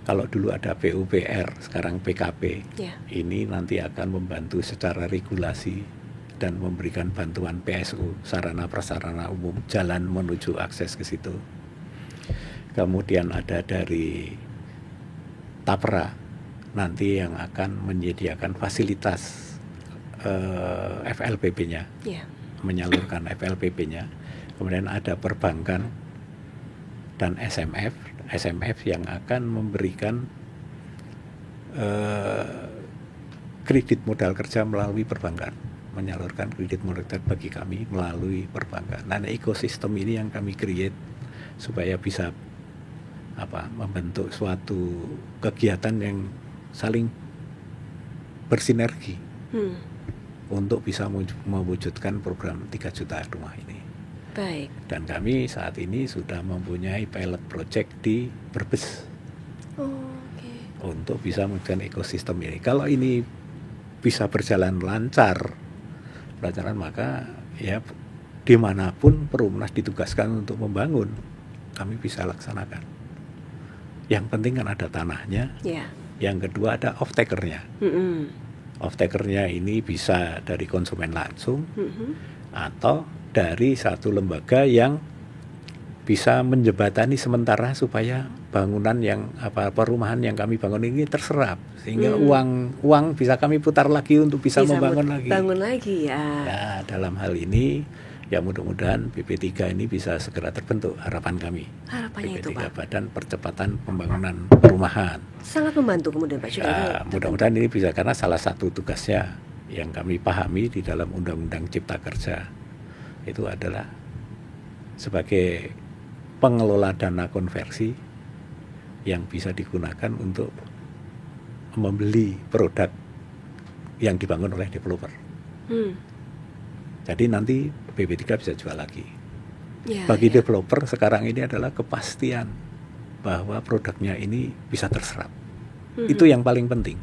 kalau dulu ada PUPR, sekarang PKP, ini nanti akan membantu secara regulasi dan memberikan bantuan PSU, sarana prasarana umum, jalan menuju akses ke situ. Kemudian ada dari Tapra, nanti yang akan menyediakan fasilitas FLPP-nya, menyalurkan FLPP-nya. Kemudian ada perbankan dan SMF yang akan memberikan kredit modal kerja melalui perbankan, menyalurkan kredit modal kerja bagi kami melalui perbankan. Nah, ekosistem ini yang kami create supaya bisa membentuk suatu kegiatan yang saling bersinergi untuk bisa mewujudkan program 3 juta rumah ini. Baik. Dan kami saat ini sudah mempunyai pilot project di Brebes untuk bisa mewujudkan ekosistem ini. Kalau ini bisa berjalan lancar, maka ya dimanapun Perumnas ditugaskan untuk membangun, kami bisa laksanakan. Yang penting kan ada tanahnya. Yang kedua ada off-takernya. Off-takernya ini bisa dari konsumen langsung atau dari satu lembaga yang bisa menjembatani sementara supaya bangunan yang perumahan yang kami bangun ini terserap, sehingga uang bisa kami putar lagi untuk bisa membangun lagi. Bangun lagi ya. Nah, dalam hal ini ya mudah-mudahan BP3 ini bisa segera terbentuk, harapan kami. Harapannya BP3 itu, Pak. Badan Percepatan Pembangunan Perumahan. Sangat membantu kemudian Pak. Ya, mudah-mudahan ini bisa, karena salah satu tugasnya yang kami pahami di dalam Undang-Undang Cipta Kerja itu adalah sebagai pengelola dana konversi yang bisa digunakan untuk membeli produk yang dibangun oleh developer. Jadi nanti BP3 bisa jual lagi. Bagi developer sekarang ini adalah kepastian bahwa produknya ini bisa terserap. Itu yang paling penting.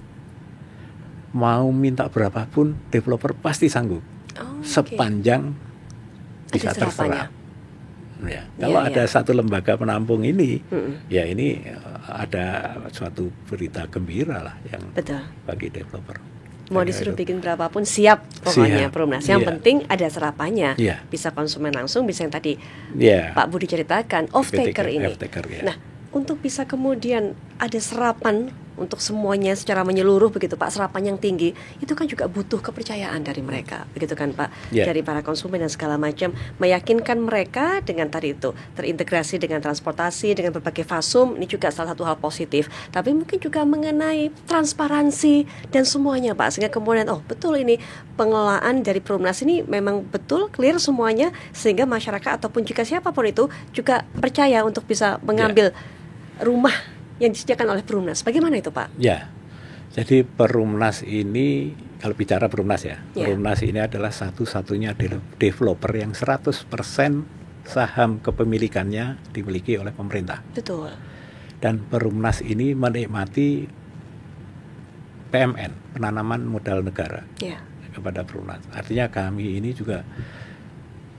Mau minta berapapun developer pasti sanggup, sepanjang bisa terserap. Ya, kalau ada satu lembaga penampung ini, ya ini ada suatu berita gembira lah yang bagi developer. Mau disuruh bikin berapapun siap pokoknya Perumnas. Yang penting ada serapannya. Bisa konsumen langsung, bisa yang tadi Pak Budi ceritakan, off-taker ini. Nah, untuk bisa kemudian ada serapan untuk semuanya secara menyeluruh begitu Pak, serapan yang tinggi, itu kan juga butuh kepercayaan dari mereka, begitu kan Pak, dari para konsumen dan segala macam, meyakinkan mereka dengan tadi itu terintegrasi dengan transportasi, dengan berbagai fasum, ini juga salah satu hal positif. Tapi mungkin juga mengenai transparansi dan semuanya Pak, sehingga kemudian betul ini pengelolaan dari Perumnas ini memang betul clear semuanya, sehingga masyarakat ataupun jika siapapun itu juga percaya untuk bisa mengambil rumah yang disediakan oleh Perumnas. Bagaimana itu Pak? Ya, jadi Perumnas ini, kalau bicara Perumnas Perumnas ini adalah satu-satunya developer yang 100% saham kepemilikannya dimiliki oleh pemerintah. Betul. Dan Perumnas ini menikmati PMN, penanaman modal negara kepada Perumnas. Artinya kami ini juga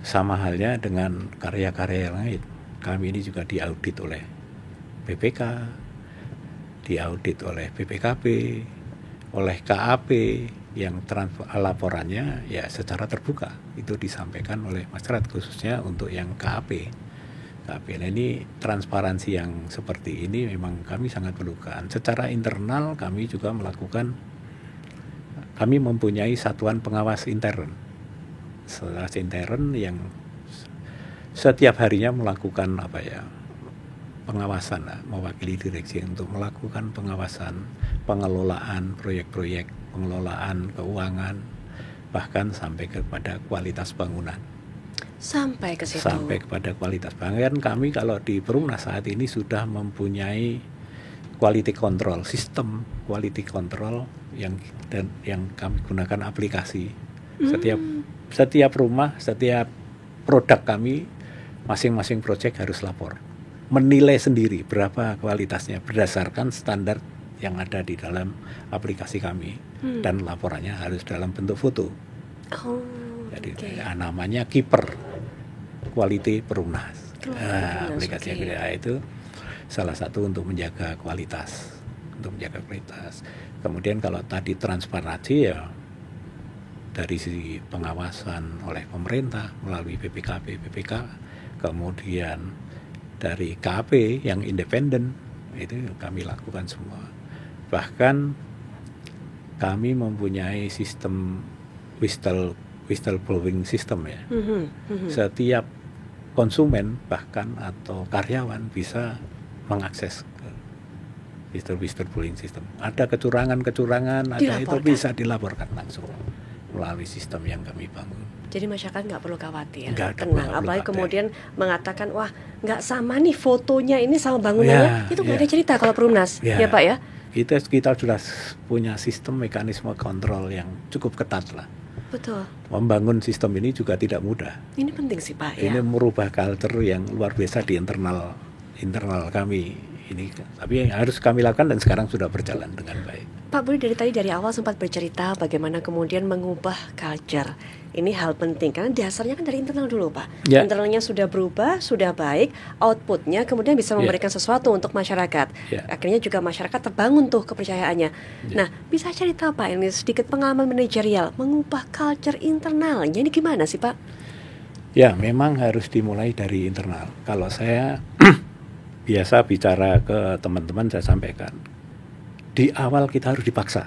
sama halnya dengan karya-karya yang lain. Kami ini juga diaudit oleh BPK, diaudit oleh BPKB, oleh KAP, yang laporannya ya secara terbuka itu disampaikan oleh masyarakat, khususnya untuk yang KAP. Nah, ini transparansi yang seperti ini memang kami sangat perlukan. Secara internal kami juga kami mempunyai satuan pengawas intern. Yang setiap harinya melakukan pengawasan, mewakili direksi untuk melakukan pengawasan, pengelolaan proyek-proyek, pengelolaan keuangan, bahkan sampai kepada kualitas bangunan. Sampai ke situ. Sampai kepada kualitas. Bahkan kami kalau di Perumnas saat ini sudah mempunyai quality control, sistem quality control yang kami gunakan aplikasi. Setiap rumah, setiap produk kami, masing-masing proyek harus lapor. Menilai sendiri berapa kualitasnya berdasarkan standar yang ada di dalam aplikasi kami. Dan laporannya harus dalam bentuk foto. Jadi namanya Keeper Quality Perumnas. Aplikasi itu salah satu untuk menjaga kualitas. Kemudian kalau tadi transparansi ya dari sisi pengawasan oleh pemerintah melalui BPKP, BPK, kemudian dari KAP yang independen itu kami lakukan semua. Bahkan kami mempunyai sistem whistleblowing system ya. Setiap konsumen bahkan atau karyawan bisa mengakses ke whistleblowing system. Ada kecurangan, ada itu bisa dilaporkan langsung melalui sistem yang kami bangun. Jadi masyarakat nggak perlu khawatir, tenang. Apalagi kemudian mengatakan, wah nggak sama nih fotonya ini sama bangunannya, itu nggak ada cerita kalau Perumnas, ya Pak ya? Kita sudah punya sistem mekanisme kontrol yang cukup ketat lah. Betul. Membangun sistem ini juga tidak mudah. Ini penting sih Pak. Ini merubah culture yang luar biasa di internal kami. Ini tapi yang harus kami lakukan dan sekarang sudah berjalan dengan baik. Pak Budi dari awal sempat bercerita bagaimana kemudian mengubah culture. Ini hal penting karena dasarnya kan dari internal dulu Pak. Internalnya sudah berubah, sudah baik, outputnya kemudian bisa memberikan sesuatu untuk masyarakat. Akhirnya juga masyarakat terbangun tuh kepercayaannya. Nah, bisa cerita Pak ini sedikit pengalaman manajerial mengubah culture internalnya ini gimana sih Pak? Ya, memang harus dimulai dari internal. Kalau saya biasa bicara ke teman-teman saya sampaikan, di awal kita harus dipaksa.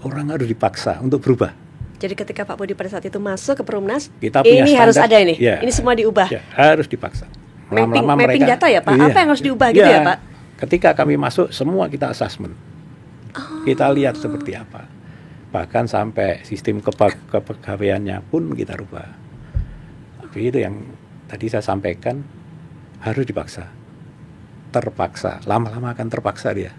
Orang harus dipaksa untuk berubah. Jadi ketika Pak Budi pada saat itu masuk ke Perumnas, kita punya ini standar, harus ada ini. Ini semua diubah. Harus dipaksa. Mapping data ya Pak? Apa yang harus diubah gitu ya Pak? Ketika kami masuk semua kita assessment. Kita lihat seperti apa. Bahkan sampai sistem kepegawaiannya pun kita rubah. Tapi itu yang tadi saya sampaikan, harus dipaksa. Terpaksa. Lama-lama akan terpaksa dia.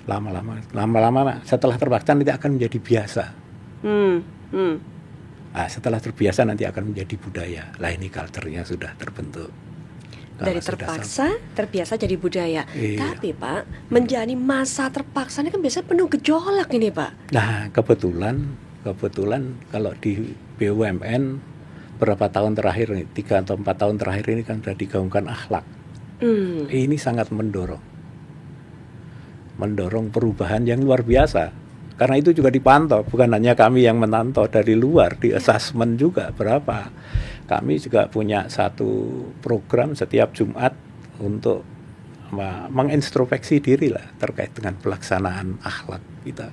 Lama-lama setelah terpaksa nanti akan menjadi biasa. Nah, setelah terbiasa nanti akan menjadi budaya. Lah ini culture-nya sudah terbentuk. Dari terpaksa, terbiasa jadi budaya. Tapi Pak, menjalani masa terpaksa ini kan biasanya penuh gejolak ini Pak. Nah, kebetulan kalau di BUMN berapa tahun terakhir nih, 3 atau 4 tahun terakhir ini kan sudah digaungkan akhlak. Ini sangat mendorong perubahan yang luar biasa. Karena itu juga dipantau, bukan hanya kami yang menantau dari luar, di assessment juga berapa. Kami juga punya satu program setiap Jumat untuk mengintrospeksi diri lah terkait dengan pelaksanaan akhlak kita.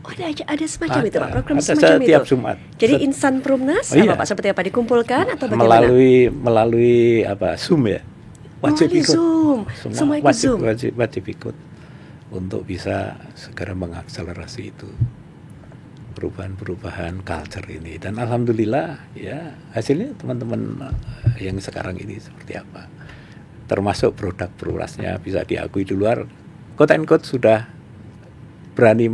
Oh, ada semacam itu Pak, program ada semacam setiap itu. Jumat. Jadi insan Perumnas apa Pak, seperti apa dikumpulkan atau bagaimana? Melalui Zoom ya. Wajib ikut. Zoom. Semua ikut Zoom. Wajib ikut untuk bisa segera mengakselerasi itu perubahan culture ini. Dan alhamdulillah ya hasilnya teman-teman yang sekarang ini seperti apa. Termasuk produk Perumnasnya bisa diakui di luar. Quote and quote sudah berani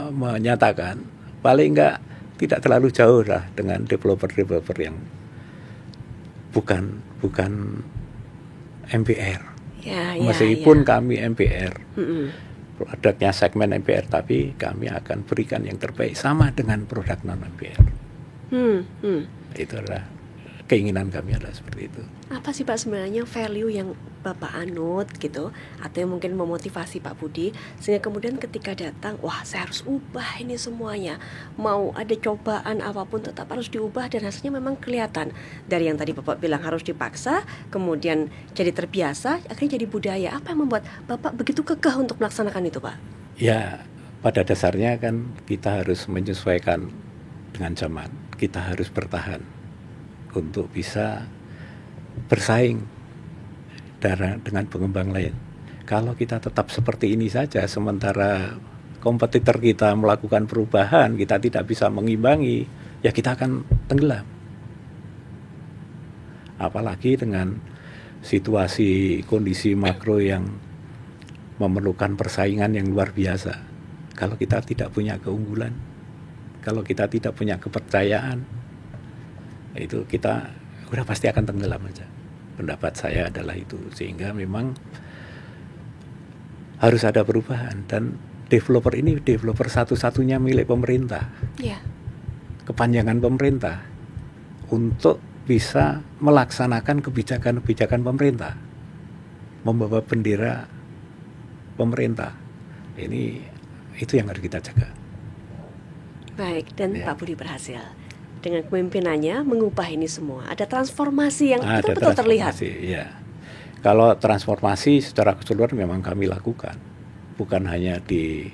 menyatakan paling enggak tidak terlalu jauh lah dengan developer yang bukan MPR. Meskipun kami MPR. Produknya segmen MPR, tapi kami akan berikan yang terbaik sama dengan produk non MPR. Itu adalah keinginan kami adalah seperti itu. Apa sih Pak sebenarnya value yang Bapak anut gitu, atau yang mungkin memotivasi Pak Budi sehingga kemudian ketika datang, wah saya harus ubah ini semuanya, mau ada cobaan apapun tetap harus diubah, dan hasilnya memang kelihatan dari yang tadi Bapak bilang harus dipaksa, kemudian jadi terbiasa, akhirnya jadi budaya. Apa yang membuat Bapak begitu kekeh untuk melaksanakan itu Pak? Ya pada dasarnya kan kita harus menyesuaikan dengan zaman, kita harus bertahan untuk bisa bersaing dengan pengembang lain. Kalau kita tetap seperti ini saja, sementara kompetitor kita melakukan perubahan, kita tidak bisa mengimbangi, ya kita akan tenggelam. Apalagi dengan situasi kondisi makro yang memerlukan persaingan yang luar biasa. Kalau kita tidak punya keunggulan, kalau kita tidak punya kepercayaan, itu kita udah pasti akan tenggelam aja. Pendapat saya adalah itu. Sehingga memang harus ada perubahan, dan developer ini developer satu-satunya milik pemerintah. Yeah. Kepanjangan pemerintah untuk bisa melaksanakan kebijakan-kebijakan pemerintah, membawa bendera pemerintah. Ini itu yang harus kita jaga. Baik, dan Pak Budi berhasil dengan kepemimpinannya mengubah ini semua. Ada transformasi yang betul-betul terlihat. Ya. Kalau transformasi secara keseluruhan memang kami lakukan, bukan hanya di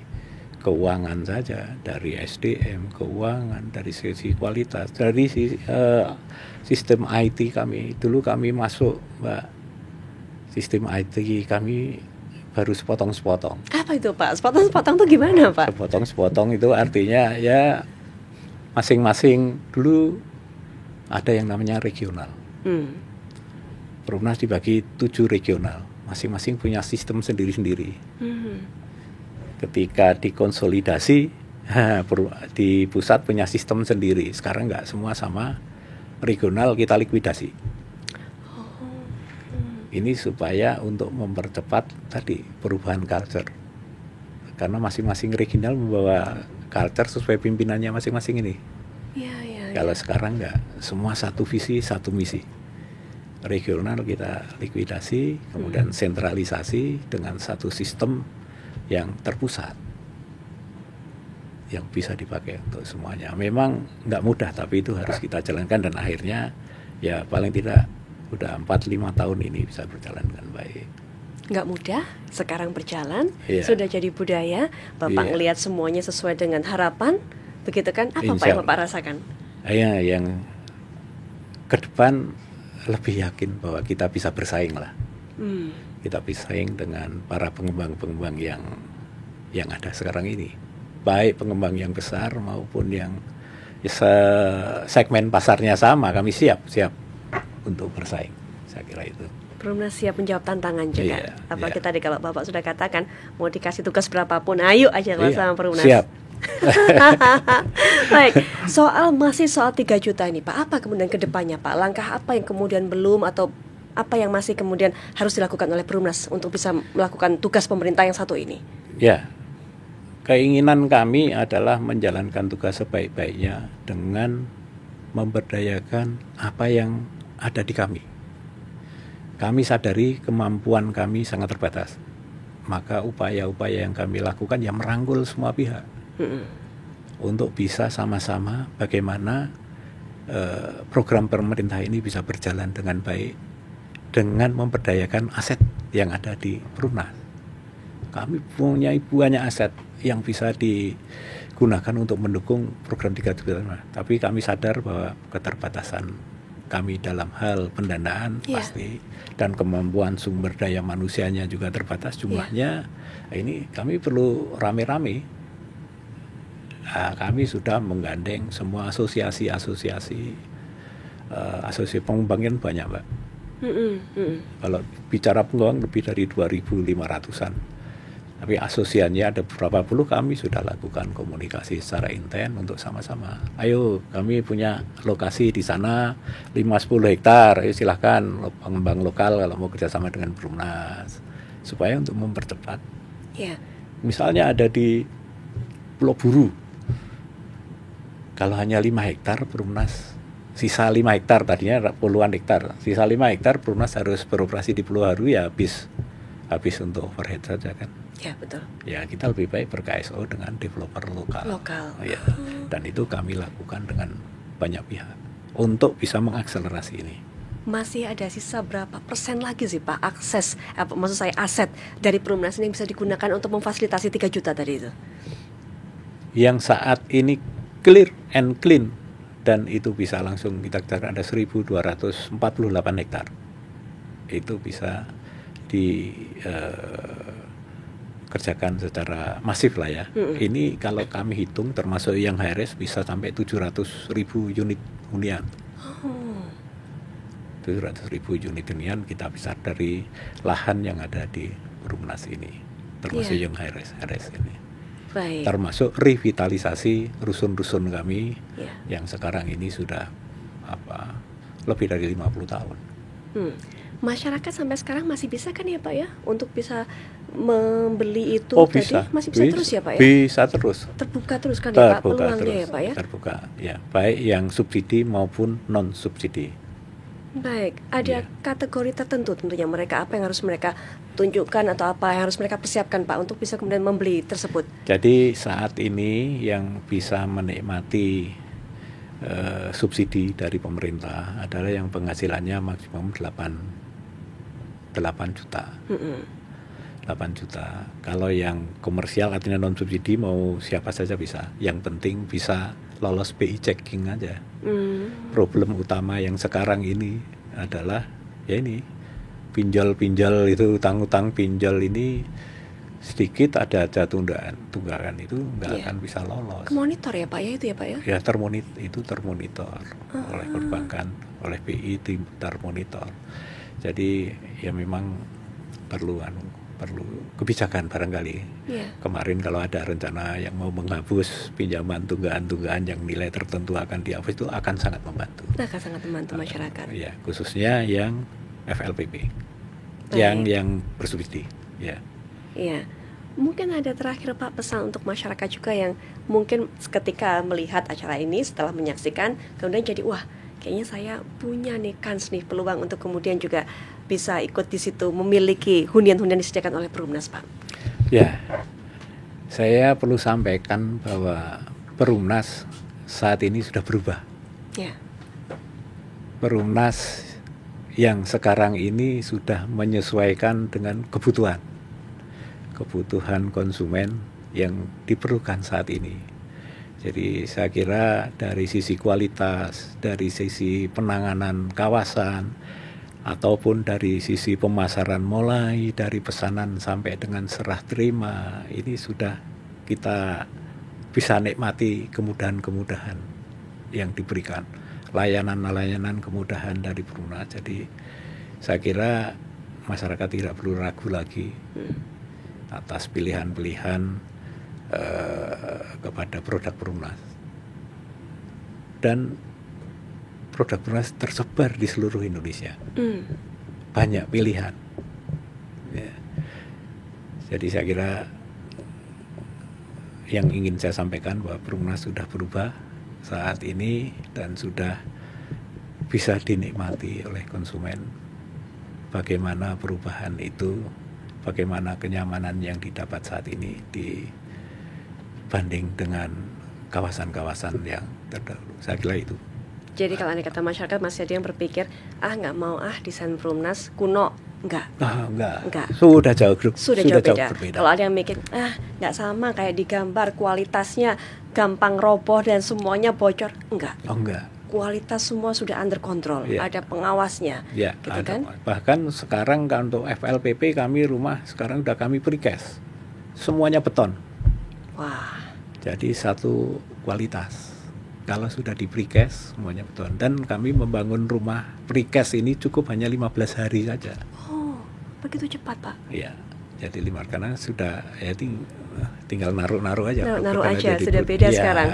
keuangan saja, dari SDM, keuangan, dari sisi kualitas, dari sistem IT kami. Dulu kami masuk, Mbak, sistem IT kami baru sepotong-sepotong. Apa itu, Pak? Sepotong-sepotong itu gimana, Pak? Sepotong-sepotong itu artinya ya masing-masing dulu ada yang namanya regional. Perumnas dibagi 7 regional, masing-masing punya sistem sendiri-sendiri. Ketika dikonsolidasi, di pusat punya sistem sendiri. Sekarang nggak semua sama, regional kita likuidasi. Ini supaya untuk mempercepat tadi perubahan culture. Karena masing-masing regional membawa culture sesuai pimpinannya masing-masing ini. Kalau sekarang nggak, semua satu visi, satu misi. Regional kita likuidasi, kemudian sentralisasi dengan satu sistem yang terpusat, yang bisa dipakai untuk semuanya. Memang nggak mudah, tapi itu harus kita jalankan, dan akhirnya ya paling tidak udah 4-5 tahun ini bisa berjalan dengan baik. Nggak mudah, sekarang berjalan, sudah jadi budaya. Bapak ngelihat semuanya sesuai dengan harapan, begitu kan? Apa Pak yang Bapak rasakan? Ya, yang ke depan lebih yakin bahwa kita bisa bersaing lah. Kita bersaing dengan para pengembang-pengembang yang ada sekarang ini, baik pengembang yang besar maupun yang segmen pasarnya sama. Kami siap untuk bersaing. Saya kira itu. Perumnas siap menjawab tantangan juga. Apalagi tadi kalau Bapak sudah katakan mau dikasih tugas berapapun, ayo aja sama Perumnas. Siap. Baik, masih soal 3 juta ini Pak, apa kemudian ke depannya Pak? Langkah apa yang kemudian belum, atau apa yang masih kemudian harus dilakukan oleh Perumnas untuk bisa melakukan tugas pemerintah yang satu ini? Ya, keinginan kami adalah menjalankan tugas sebaik-baiknya dengan memberdayakan apa yang ada di kami. Kami sadari kemampuan kami sangat terbatas, maka upaya-upaya yang kami lakukan ya merangkul semua pihak untuk bisa sama-sama bagaimana program pemerintah ini bisa berjalan dengan baik dengan memberdayakan aset yang ada di Perumnas. Kami punya banyak aset yang bisa digunakan untuk mendukung program 3 juta, tapi kami sadar bahwa keterbatasan kami dalam hal pendanaan pasti, dan kemampuan sumber daya manusianya juga terbatas jumlahnya. Ini kami perlu rame-rame. Kami sudah menggandeng semua asosiasi pengembang banyak, Mbak. Kalau bicara pengembang lebih dari 2.500-an. Tapi asosiasinya ada beberapa puluh. Kami sudah lakukan komunikasi secara intens untuk sama-sama. Ayo, kami punya lokasi di sana 5-10 hektar. Ayo silahkan pengembang lokal kalau mau kerjasama dengan Perumnas, supaya untuk mempercepat. Misalnya ada di Pulau Buru, kalau hanya 5 hektar Perumnas, sisa 5 hektar, tadinya puluhan hektar, sisa 5 hektar Perumnas harus beroperasi di Pulau Haru, ya habis untuk overhead saja kan. Ya, betul. Ya, kita lebih baik ber-KSO dengan developer lokal. Ya, dan itu kami lakukan dengan banyak pihak untuk bisa mengakselerasi ini. Masih ada sisa berapa persen lagi sih Pak maksud saya aset dari Perumnas ini yang bisa digunakan untuk memfasilitasi 3 juta tadi itu? Yang saat ini clear and clean, dan itu bisa langsung kita katakan ada 1.248 hektar. Itu bisa dikerjakan secara masif lah ya. Ini kalau kami hitung termasuk yang HRS bisa sampai 700.000 unit hunian. 700.000 unit hunian kita bisa dari lahan yang ada di Perumnas ini, termasuk yang HRS ini. Baik. Termasuk revitalisasi rusun-rusun kami yang sekarang ini sudah lebih dari 50 tahun. Masyarakat sampai sekarang masih bisa kan ya Pak ya untuk bisa membeli itu bisa. Masih bisa terus ya Pak ya? Bisa terus. Terbuka terus kan ya Pak peluangnya terus, ya Pak ya? Terbuka ya, baik yang subsidi maupun non subsidi. Baik, ada kategori tertentu tentunya mereka apa yang harus mereka tunjukkan atau apa yang harus mereka persiapkan Pak untuk bisa kemudian membeli tersebut. Jadi saat ini yang bisa menikmati subsidi dari pemerintah adalah yang penghasilannya maksimum 8 juta. 8 juta. Kalau yang komersial artinya non subsidi mau siapa saja bisa. Yang penting bisa lolos BI checking aja. Problem utama yang sekarang ini adalah ya ini pinjol itu utang-utang pinjol ini sedikit ada tunggakan itu nggak akan bisa lolos. Monitor ya Pak ya itu ya Pak ya? Ya termonitor oleh perbankan, oleh BI termonitor. Jadi ya memang perlu kebijakan barangkali. Kemarin kalau ada rencana yang mau menghapus pinjaman tunggakan yang nilai tertentu akan dihapus, itu akan sangat membantu. Akan sangat membantu masyarakat. Ya, khususnya yang FLPP, yang bersubsidi. Iya, mungkin ada terakhir Pak pesan untuk masyarakat juga yang mungkin ketika melihat acara ini setelah menyaksikan kemudian jadi wah kayaknya saya punya nih kans nih peluang untuk kemudian juga bisa ikut di situ memiliki hunian-hunian disediakan oleh Perumnas Pak. Ya, saya perlu sampaikan bahwa Perumnas saat ini sudah berubah. Perumnas yang sekarang ini sudah menyesuaikan dengan kebutuhan konsumen yang diperlukan saat ini. Jadi saya kira dari sisi kualitas, dari sisi penanganan kawasan, ataupun dari sisi pemasaran mulai dari pesanan sampai dengan serah terima, ini sudah kita bisa nikmati kemudahan-kemudahan yang diberikan, layanan-layanan kemudahan dari Perumnas. Jadi saya kira masyarakat tidak perlu ragu lagi atas pilihan-pilihan kepada produk Perumnas. Dan produk Perumnas tersebar di seluruh Indonesia. Banyak pilihan. Ya. Jadi saya kira yang ingin saya sampaikan bahwa Perumnas sudah berubah saat ini dan sudah bisa dinikmati oleh konsumen. Bagaimana perubahan itu, bagaimana kenyamanan yang didapat saat ini dibanding dengan kawasan-kawasan yang terdahulu. Saya kira itu. Jadi kalau andai kata masyarakat masih ada yang berpikir nggak mau desain Perumnas kuno, enggak. Sudah jauh berbeda. Kalau ada yang mikir nggak sama kayak di gambar, kualitasnya gampang roboh dan semuanya bocor, enggak. Kualitas semua sudah under control, ada pengawasnya, gitu ada, kan? Bahkan sekarang untuk FLPP rumah sekarang udah kami precast, semuanya beton. Wah. Jadi satu kualitas. Kalau sudah di precast semuanya beton, dan kami membangun rumah precast ini cukup hanya 15 hari saja. Oh, begitu cepat Pak? Iya, jadi karena sudah tinggal naruh aja. Naruh aja, sudah beda sekarang.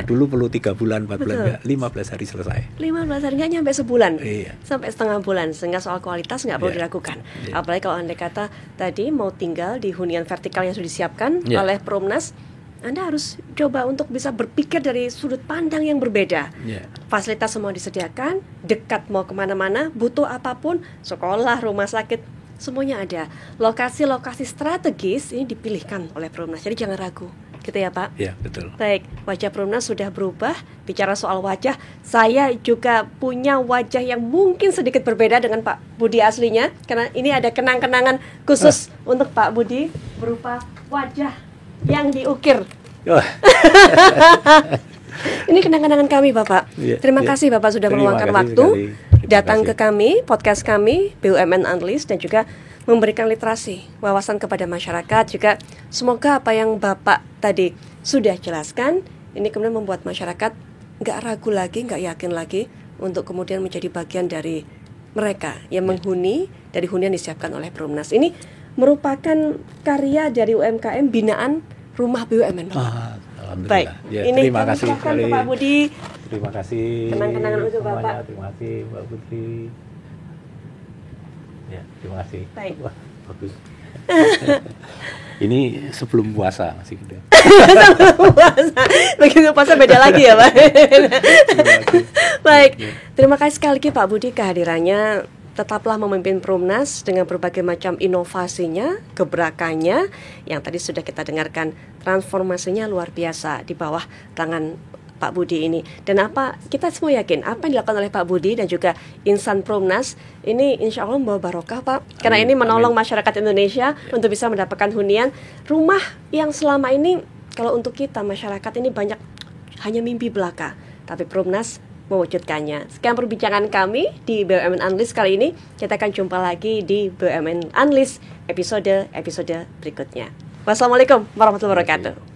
Dulu perlu 3 bulan, 4 bulan, 15 hari selesai. 15 hari nggak nyampe sebulan, sampai setengah bulan, sehingga soal kualitas nggak perlu diragukan. Apalagi kalau andai kata tadi mau tinggal di hunian vertikal yang sudah disiapkan oleh Perumnas, Anda harus coba untuk bisa berpikir dari sudut pandang yang berbeda. Fasilitas semua disediakan, dekat mau kemana-mana, butuh apapun, sekolah, rumah sakit, semuanya ada. Lokasi-lokasi strategis ini dipilihkan oleh Perumnas, jadi jangan ragu, gitu ya Pak? Iya, betul. Baik, wajah Perumnas sudah berubah. Bicara soal wajah, saya juga punya wajah yang mungkin sedikit berbeda dengan Pak Budi aslinya, karena ini ada kenang-kenangan khusus untuk Pak Budi berupa wajah yang diukir. Ini kenang-kenangan kami Bapak. Terima kasih Bapak sudah meluangkan waktu datang ke kami, podcast kami, BUMN Unleashed, dan juga memberikan literasi, wawasan kepada masyarakat. Juga semoga apa yang Bapak tadi sudah jelaskan, ini kemudian membuat masyarakat nggak ragu lagi, nggak yakin lagi untuk kemudian menjadi bagian dari mereka yang menghuni dari hunian disiapkan oleh Perumnas. Ini merupakan karya dari UMKM binaan Rumah BUMN. Alhamdulillah. Baik, Ya, ini terima kasih ke Pak Budi. Terima kasih. Kenang-kenangan untuk semuanya. Bapak. Terima kasih Mbak Putri. Ya, terima kasih. Baik. Wah, bagus. Ini sebelum puasa masih gitu. Puasa. Begitu puasa beda lagi ya, Pak. Baik. Terima kasih sekali lagi Pak Budi kehadirannya. Tetaplah memimpin Perumnas dengan berbagai macam inovasinya, gebrakannya yang tadi sudah kita dengarkan, transformasinya luar biasa di bawah tangan Pak Budi ini. Dan apa kita semua yakin apa yang dilakukan oleh Pak Budi dan juga insan Perumnas ini insya Allah membawa barokah, Pak. Karena ini menolong masyarakat Indonesia untuk bisa mendapatkan hunian rumah yang selama ini kalau untuk kita masyarakat ini banyak hanya mimpi belaka, tapi Perumnas mewujudkannya. Sekian perbincangan kami di BUMN Unleashed kali ini. Kita akan jumpa lagi di BUMN Unleashed episode berikutnya. Wassalamualaikum warahmatullahi wabarakatuh.